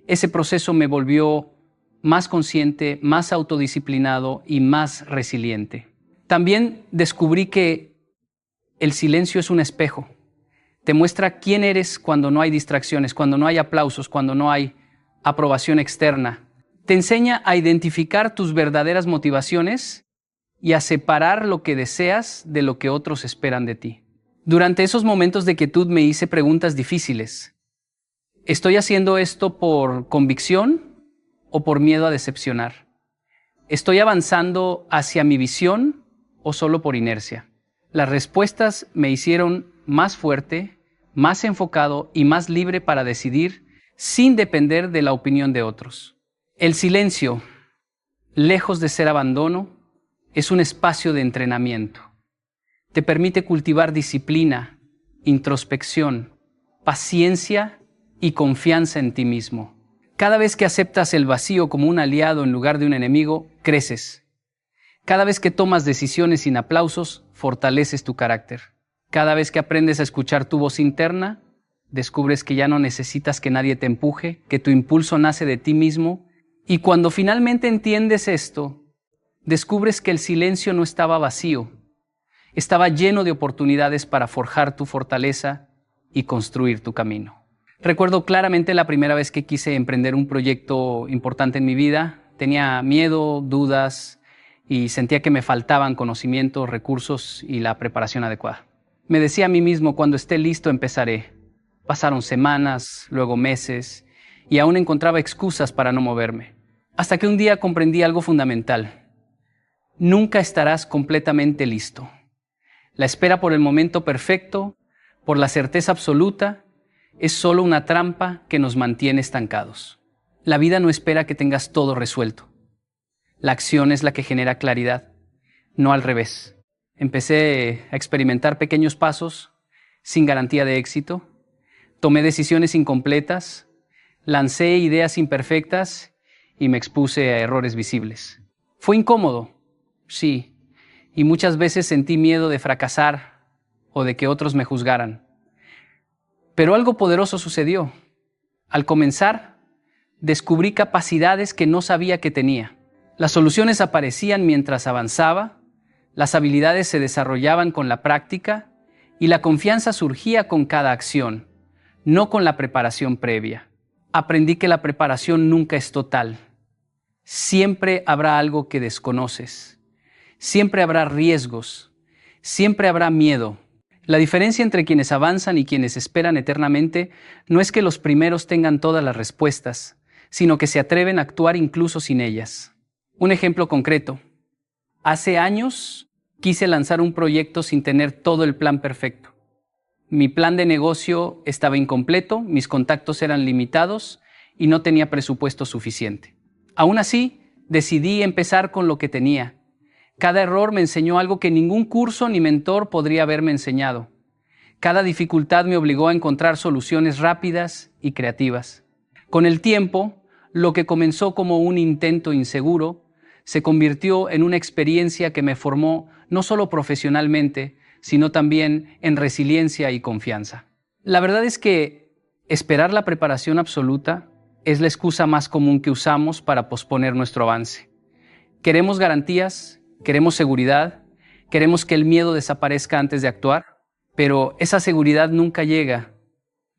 A: Ese proceso me volvió más consciente, más autodisciplinado y más resiliente. También descubrí que el silencio es un espejo. Te muestra quién eres cuando no hay distracciones, cuando no hay aplausos, cuando no hay aprobación externa. Te enseña a identificar tus verdaderas motivaciones y a separar lo que deseas de lo que otros esperan de ti. Durante esos momentos de quietud me hice preguntas difíciles. ¿Estoy haciendo esto por convicción o por miedo a decepcionar? ¿Estoy avanzando hacia mi visión o solo por inercia? Las respuestas me hicieron más fuerte, más enfocado y más libre para decidir sin depender de la opinión de otros. El silencio, lejos de ser abandono, es un espacio de entrenamiento. Te permite cultivar disciplina, introspección, paciencia y confianza en ti mismo. Cada vez que aceptas el vacío como un aliado en lugar de un enemigo, creces. Cada vez que tomas decisiones sin aplausos, fortaleces tu carácter. Cada vez que aprendes a escuchar tu voz interna, descubres que ya no necesitas que nadie te empuje, que tu impulso nace de ti mismo. Y cuando finalmente entiendes esto, descubres que el silencio no estaba vacío, estaba lleno de oportunidades para forjar tu fortaleza y construir tu camino. Recuerdo claramente la primera vez que quise emprender un proyecto importante en mi vida. Tenía miedo, dudas y sentía que me faltaban conocimientos, recursos y la preparación adecuada. Me decía a mí mismo: cuando esté listo empezaré. Pasaron semanas, luego meses, y aún encontraba excusas para no moverme. Hasta que un día comprendí algo fundamental. Nunca estarás completamente listo. La espera por el momento perfecto, por la certeza absoluta, es solo una trampa que nos mantiene estancados. La vida no espera que tengas todo resuelto. La acción es la que genera claridad, no al revés. Empecé a experimentar pequeños pasos sin garantía de éxito. Tomé decisiones incompletas, lancé ideas imperfectas y me expuse a errores visibles. Fue incómodo, sí, y muchas veces sentí miedo de fracasar o de que otros me juzgaran. Pero algo poderoso sucedió. Al comenzar, descubrí capacidades que no sabía que tenía. Las soluciones aparecían mientras avanzaba, las habilidades se desarrollaban con la práctica y la confianza surgía con cada acción, no con la preparación previa. Aprendí que la preparación nunca es total. Siempre habrá algo que desconoces. Siempre habrá riesgos. Siempre habrá miedo. La diferencia entre quienes avanzan y quienes esperan eternamente no es que los primeros tengan todas las respuestas, sino que se atreven a actuar incluso sin ellas. Un ejemplo concreto. Hace años quise lanzar un proyecto sin tener todo el plan perfecto. Mi plan de negocio estaba incompleto, mis contactos eran limitados y no tenía presupuesto suficiente. Aún así, decidí empezar con lo que tenía. Cada error me enseñó algo que ningún curso ni mentor podría haberme enseñado. Cada dificultad me obligó a encontrar soluciones rápidas y creativas. Con el tiempo, lo que comenzó como un intento inseguro se convirtió en una experiencia que me formó no solo profesionalmente, sino también en resiliencia y confianza. La verdad es que esperar la preparación absoluta es la excusa más común que usamos para posponer nuestro avance. Queremos garantías, queremos seguridad, Queremos que el miedo desaparezca antes de actuar, pero esa seguridad nunca llega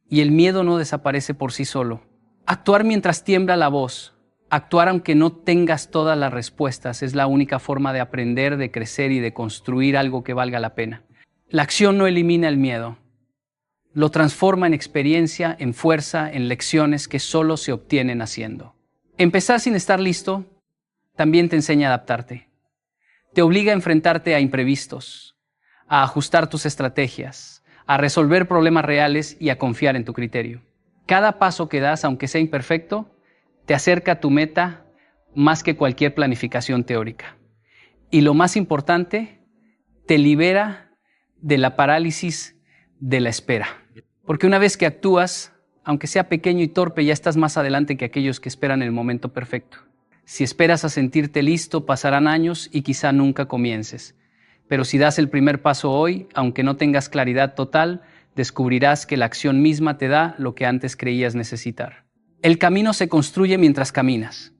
A: y el miedo no desaparece por sí solo. Actuar mientras tiembla la voz, actuar aunque no tengas todas las respuestas, es la única forma de aprender, de crecer y de construir algo que valga la pena. La acción no elimina el miedo, lo transforma en experiencia, en fuerza, en lecciones que solo se obtienen haciendo. Empezar sin estar listo también te enseña a adaptarte. Te obliga a enfrentarte a imprevistos, a ajustar tus estrategias, a resolver problemas reales y a confiar en tu criterio. Cada paso que das, aunque sea imperfecto, te acerca a tu meta más que cualquier planificación teórica. Y lo más importante, te libera de la parálisis de la espera. Porque una vez que actúas, aunque sea pequeño y torpe, ya estás más adelante que aquellos que esperan el momento perfecto. Si esperas a sentirte listo, pasarán años y quizá nunca comiences. Pero si das el primer paso hoy, aunque no tengas claridad total, descubrirás que la acción misma te da lo que antes creías necesitar. El camino se construye mientras caminas,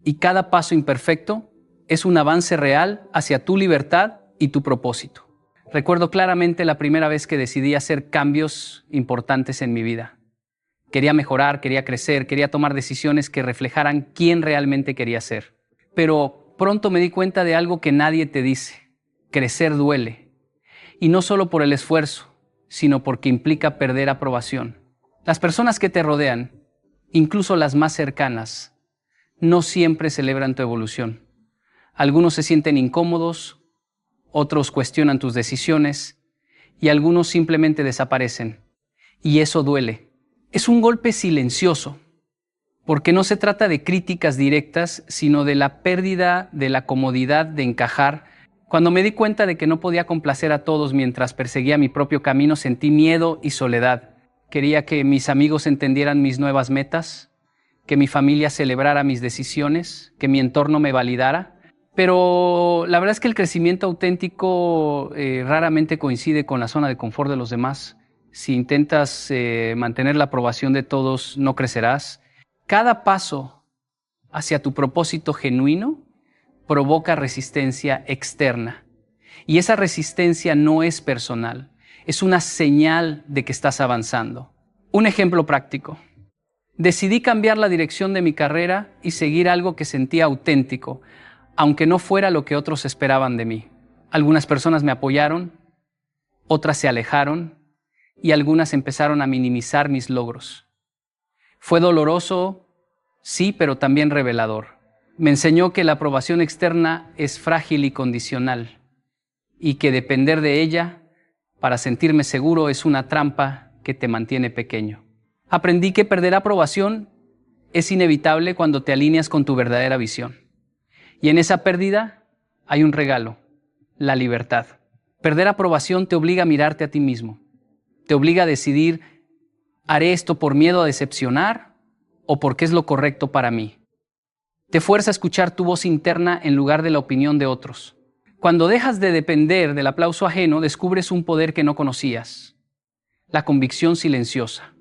A: y cada paso imperfecto es un avance real hacia tu libertad y tu propósito. Recuerdo claramente la primera vez que decidí hacer cambios importantes en mi vida. Quería mejorar, quería crecer, quería tomar decisiones que reflejaran quién realmente quería ser. Pero pronto me di cuenta de algo que nadie te dice. Crecer duele. Y no solo por el esfuerzo, sino porque implica perder aprobación. Las personas que te rodean, incluso las más cercanas, no siempre celebran tu evolución. Algunos se sienten incómodos, otros cuestionan tus decisiones y algunos simplemente desaparecen. Y eso duele. Es un golpe silencioso, porque no se trata de críticas directas, sino de la pérdida de la comodidad de encajar. Cuando me di cuenta de que no podía complacer a todos mientras perseguía mi propio camino, sentí miedo y soledad. Quería que mis amigos entendieran mis nuevas metas, que mi familia celebrara mis decisiones, que mi entorno me validara. Pero la verdad es que el crecimiento auténtico raramente coincide con la zona de confort de los demás. Si intentas mantener la aprobación de todos, no crecerás. Cada paso hacia tu propósito genuino provoca resistencia externa. Y esa resistencia no es personal, es una señal de que estás avanzando. Un ejemplo práctico. Decidí cambiar la dirección de mi carrera y seguir algo que sentía auténtico, aunque no fuera lo que otros esperaban de mí. Algunas personas me apoyaron, otras se alejaron y algunas empezaron a minimizar mis logros. Fue doloroso, sí, pero también revelador. Me enseñó que la aprobación externa es frágil y condicional y que depender de ella para sentirme seguro es una trampa que te mantiene pequeño. Aprendí que perder aprobación es inevitable cuando te alineas con tu verdadera visión. Y en esa pérdida hay un regalo, la libertad. Perder aprobación te obliga a mirarte a ti mismo. Te obliga a decidir, ¿haré esto por miedo a decepcionar o porque es lo correcto para mí? Te fuerza a escuchar tu voz interna en lugar de la opinión de otros. Cuando dejas de depender del aplauso ajeno, descubres un poder que no conocías. La convicción silenciosa.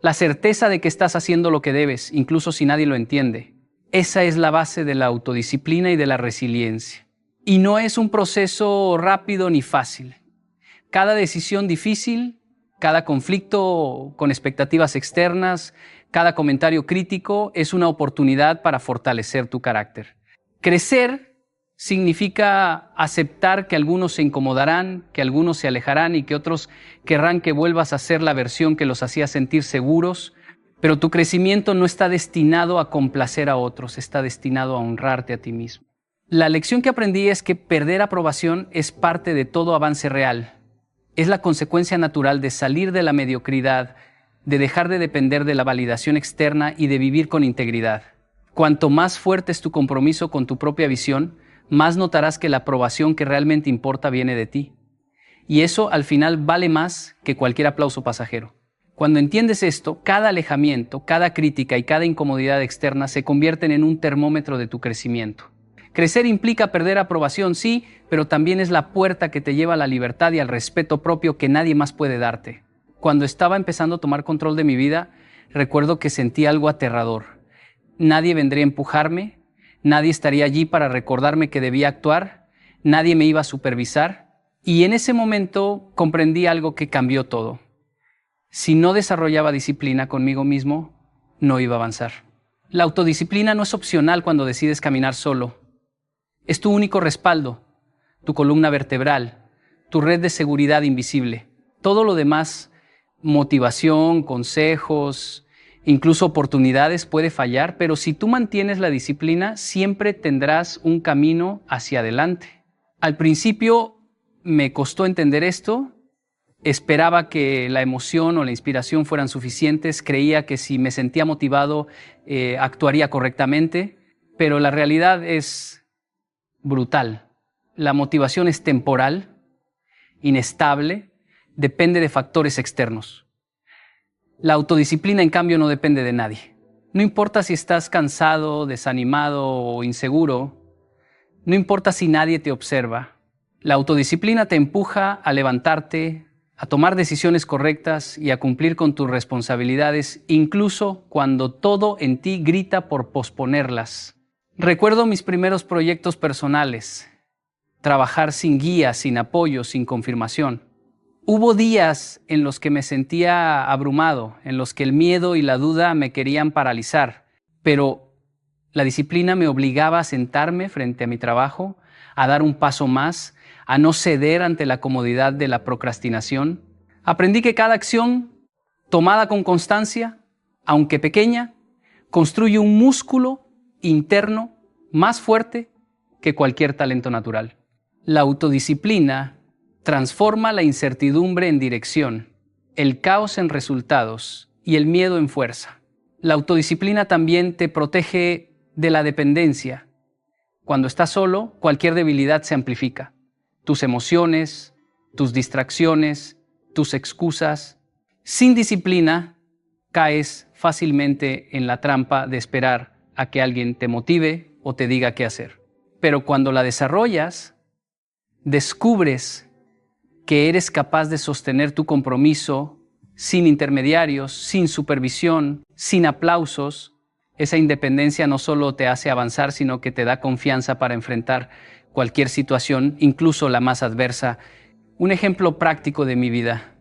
A: La certeza de que estás haciendo lo que debes, incluso si nadie lo entiende. Esa es la base de la autodisciplina y de la resiliencia. Y no es un proceso rápido ni fácil. Cada decisión difícil, cada conflicto con expectativas externas, cada comentario crítico es una oportunidad para fortalecer tu carácter. Crecer significa aceptar que algunos se incomodarán, que algunos se alejarán y que otros querrán que vuelvas a ser la versión que los hacía sentir seguros, pero tu crecimiento no está destinado a complacer a otros, está destinado a honrarte a ti mismo. La lección que aprendí es que perder aprobación es parte de todo avance real. Es la consecuencia natural de salir de la mediocridad, de dejar de depender de la validación externa y de vivir con integridad. Cuanto más fuerte es tu compromiso con tu propia visión, más notarás que la aprobación que realmente importa viene de ti. Y eso al final vale más que cualquier aplauso pasajero. Cuando entiendes esto, cada alejamiento, cada crítica y cada incomodidad externa se convierten en un termómetro de tu crecimiento. Crecer implica perder aprobación, sí, pero también es la puerta que te lleva a la libertad y al respeto propio que nadie más puede darte. Cuando estaba empezando a tomar control de mi vida, recuerdo que sentí algo aterrador. Nadie vendría a empujarme, nadie estaría allí para recordarme que debía actuar, nadie me iba a supervisar, y en ese momento comprendí algo que cambió todo. Si no desarrollaba disciplina conmigo mismo, no iba a avanzar. La autodisciplina no es opcional cuando decides caminar solo. Es tu único respaldo, tu columna vertebral, tu red de seguridad invisible. Todo lo demás, motivación, consejos, incluso oportunidades, puede fallar, pero si tú mantienes la disciplina, siempre tendrás un camino hacia adelante. Al principio me costó entender esto. Esperaba que la emoción o la inspiración fueran suficientes, creía que si me sentía motivado actuaría correctamente, pero la realidad es brutal. La motivación es temporal, inestable, depende de factores externos. La autodisciplina, en cambio, no depende de nadie. No importa si estás cansado, desanimado o inseguro, no importa si nadie te observa. La autodisciplina te empuja a levantarte, a tomar decisiones correctas y a cumplir con tus responsabilidades, incluso cuando todo en ti grita por posponerlas. Recuerdo mis primeros proyectos personales, trabajar sin guía, sin apoyo, sin confirmación. Hubo días en los que me sentía abrumado, en los que el miedo y la duda me querían paralizar, pero la disciplina me obligaba a sentarme frente a mi trabajo, a dar un paso más, a no ceder ante la comodidad de la procrastinación. Aprendí que cada acción tomada con constancia, aunque pequeña, construye un músculo interno más fuerte que cualquier talento natural. La autodisciplina transforma la incertidumbre en dirección, el caos en resultados y el miedo en fuerza. La autodisciplina también te protege de la dependencia. Cuando estás solo, cualquier debilidad se amplifica. Tus emociones, tus distracciones, tus excusas. Sin disciplina, caes fácilmente en la trampa de esperar a que alguien te motive o te diga qué hacer. Pero cuando la desarrollas, descubres que eres capaz de sostener tu compromiso sin intermediarios, sin supervisión, sin aplausos. Esa independencia no solo te hace avanzar, sino que te da confianza para enfrentar cualquier situación, incluso la más adversa. Un ejemplo práctico de mi vida.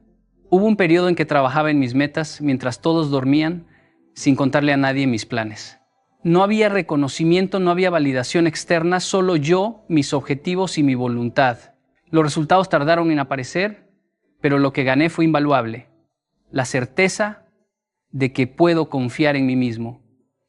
A: Hubo un periodo en que trabajaba en mis metas mientras todos dormían, sin contarle a nadie mis planes. No había reconocimiento, no había validación externa, solo yo, mis objetivos y mi voluntad. Los resultados tardaron en aparecer, pero lo que gané fue invaluable. La certeza de que puedo confiar en mí mismo,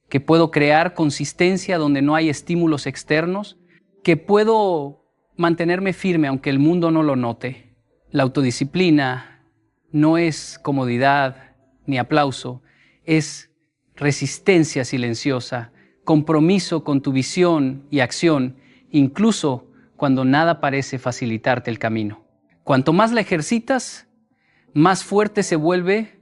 A: que puedo crear consistencia donde no hay estímulos externos, que puedo mantenerme firme aunque el mundo no lo note. La autodisciplina no es comodidad ni aplauso, es resistencia silenciosa, compromiso con tu visión y acción, incluso cuando nada parece facilitarte el camino. Cuanto más la ejercitas, más fuerte se vuelve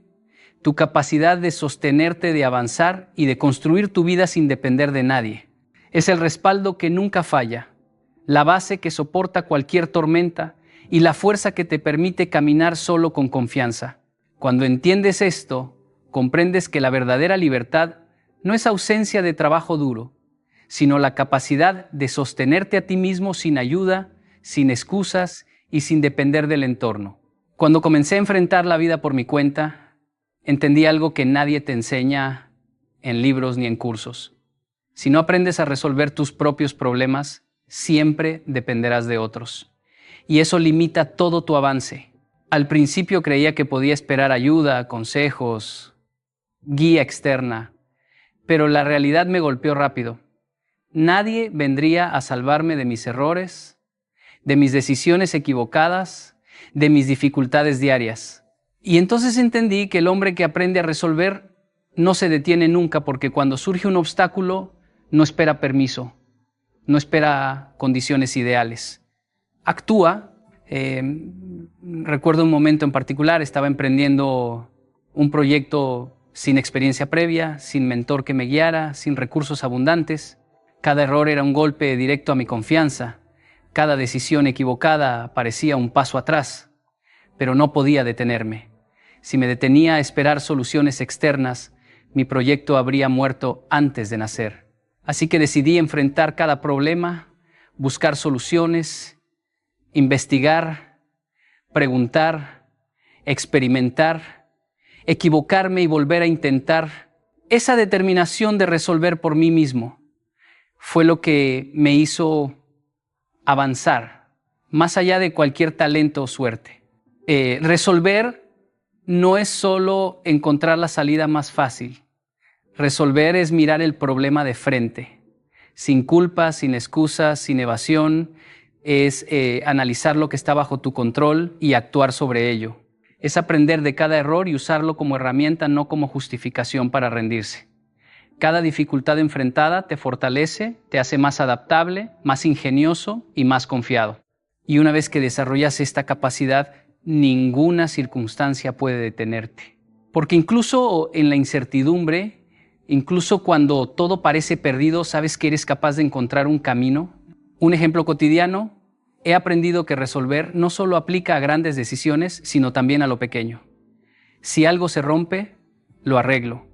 A: tu capacidad de sostenerte, de avanzar y de construir tu vida sin depender de nadie. Es el respaldo que nunca falla, la base que soporta cualquier tormenta y la fuerza que te permite caminar solo con confianza. Cuando entiendes esto, comprendes que la verdadera libertad no es ausencia de trabajo duro, sino la capacidad de sostenerte a ti mismo sin ayuda, sin excusas y sin depender del entorno. Cuando comencé a enfrentar la vida por mi cuenta, entendí algo que nadie te enseña en libros ni en cursos. Si no aprendes a resolver tus propios problemas, siempre dependerás de otros. Y eso limita todo tu avance. Al principio creía que podía esperar ayuda, consejos, guía externa, pero la realidad me golpeó rápido. Nadie vendría a salvarme de mis errores, de mis decisiones equivocadas, de mis dificultades diarias. Y entonces entendí que el hombre que aprende a resolver no se detiene nunca, porque cuando surge un obstáculo no espera permiso, no espera condiciones ideales. Actúa. Recuerdo un momento en particular, estaba emprendiendo un proyecto sin experiencia previa, sin mentor que me guiara, sin recursos abundantes. Cada error era un golpe directo a mi confianza. Cada decisión equivocada parecía un paso atrás, pero no podía detenerme. Si me detenía a esperar soluciones externas, mi proyecto habría muerto antes de nacer. Así que decidí enfrentar cada problema, buscar soluciones investigar, preguntar, experimentar, equivocarme y volver a intentar. Esa determinación de resolver por mí mismo fue lo que me hizo avanzar, más allá de cualquier talento o suerte. Resolver no es solo encontrar la salida más fácil. Resolver es mirar el problema de frente, sin culpa, sin excusas, sin evasión. Es analizar lo que está bajo tu control y actuar sobre ello. Es aprender de cada error y usarlo como herramienta, no como justificación para rendirse. Cada dificultad enfrentada te fortalece, te hace más adaptable, más ingenioso y más confiado. Y una vez que desarrollas esta capacidad, ninguna circunstancia puede detenerte. Porque incluso en la incertidumbre, incluso cuando todo parece perdido, sabes que eres capaz de encontrar un camino. Un ejemplo cotidiano, he aprendido que resolver no solo aplica a grandes decisiones, sino también a lo pequeño. Si algo se rompe, lo arreglo.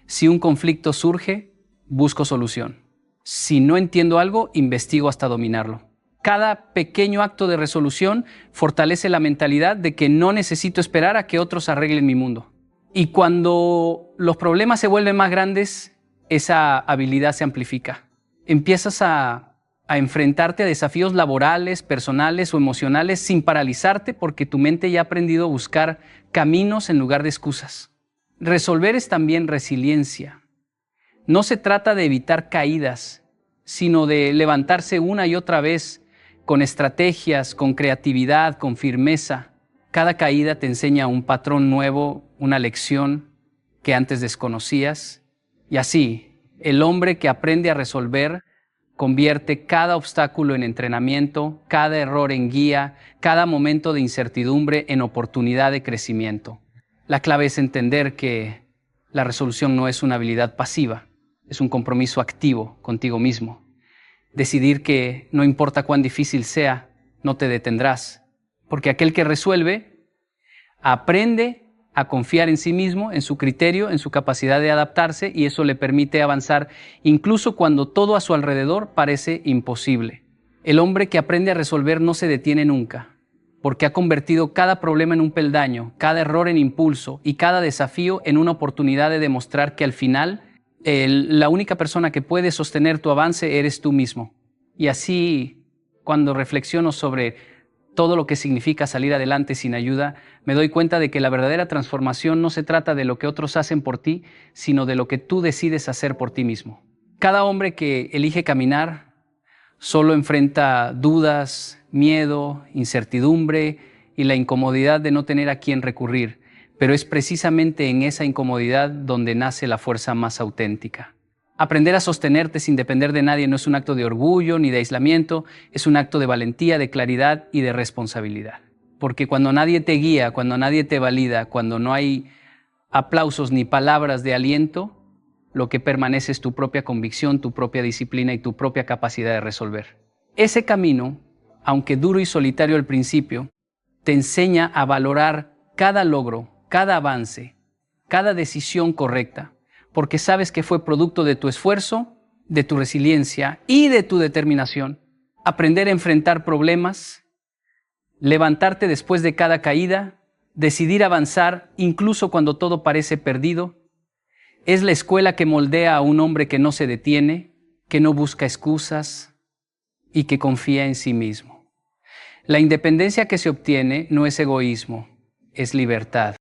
A: Si un conflicto surge, busco solución. Si no entiendo algo, investigo hasta dominarlo. Cada pequeño acto de resolución fortalece la mentalidad de que no necesito esperar a que otros arreglen mi mundo. Y cuando los problemas se vuelven más grandes, esa habilidad se amplifica. Empiezas a enfrentarte a desafíos laborales, personales o emocionales sin paralizarte porque tu mente ya ha aprendido a buscar caminos en lugar de excusas. Resolver es también resiliencia. No se trata de evitar caídas, sino de levantarse una y otra vez con estrategias, con creatividad, con firmeza. Cada caída te enseña un patrón nuevo, una lección que antes desconocías. Y así, el hombre que aprende a resolver convierte cada obstáculo en entrenamiento, cada error en guía, cada momento de incertidumbre en oportunidad de crecimiento. La clave es entender que la resolución no es una habilidad pasiva, es un compromiso activo contigo mismo. Decidir que no importa cuán difícil sea, no te detendrás, porque aquel que resuelve aprende a confiar en sí mismo, en su criterio, en su capacidad de adaptarse, y eso le permite avanzar incluso cuando todo a su alrededor parece imposible. El hombre que aprende a resolver no se detiene nunca, porque ha convertido cada problema en un peldaño, cada error en impulso y cada desafío en una oportunidad de demostrar que al final la única persona que puede sostener tu avance eres tú mismo. Y así, cuando reflexiono sobre todo lo que significa salir adelante sin ayuda, me doy cuenta de que la verdadera transformación no se trata de lo que otros hacen por ti, sino de lo que tú decides hacer por ti mismo. Cada hombre que elige caminar solo enfrenta dudas, miedo, incertidumbre y la incomodidad de no tener a quién recurrir, pero es precisamente en esa incomodidad donde nace la fuerza más auténtica. Aprender a sostenerte sin depender de nadie no es un acto de orgullo ni de aislamiento, es un acto de valentía, de claridad y de responsabilidad. Porque cuando nadie te guía, cuando nadie te valida, cuando no hay aplausos ni palabras de aliento, lo que permanece es tu propia convicción, tu propia disciplina y tu propia capacidad de resolver. Ese camino, aunque duro y solitario al principio, te enseña a valorar cada logro, cada avance, cada decisión correcta, porque sabes que fue producto de tu esfuerzo, de tu resiliencia y de tu determinación. Aprender a enfrentar problemas, levantarte después de cada caída, decidir avanzar incluso cuando todo parece perdido, es la escuela que moldea a un hombre que no se detiene, que no busca excusas y que confía en sí mismo. La independencia que se obtiene no es egoísmo, es libertad.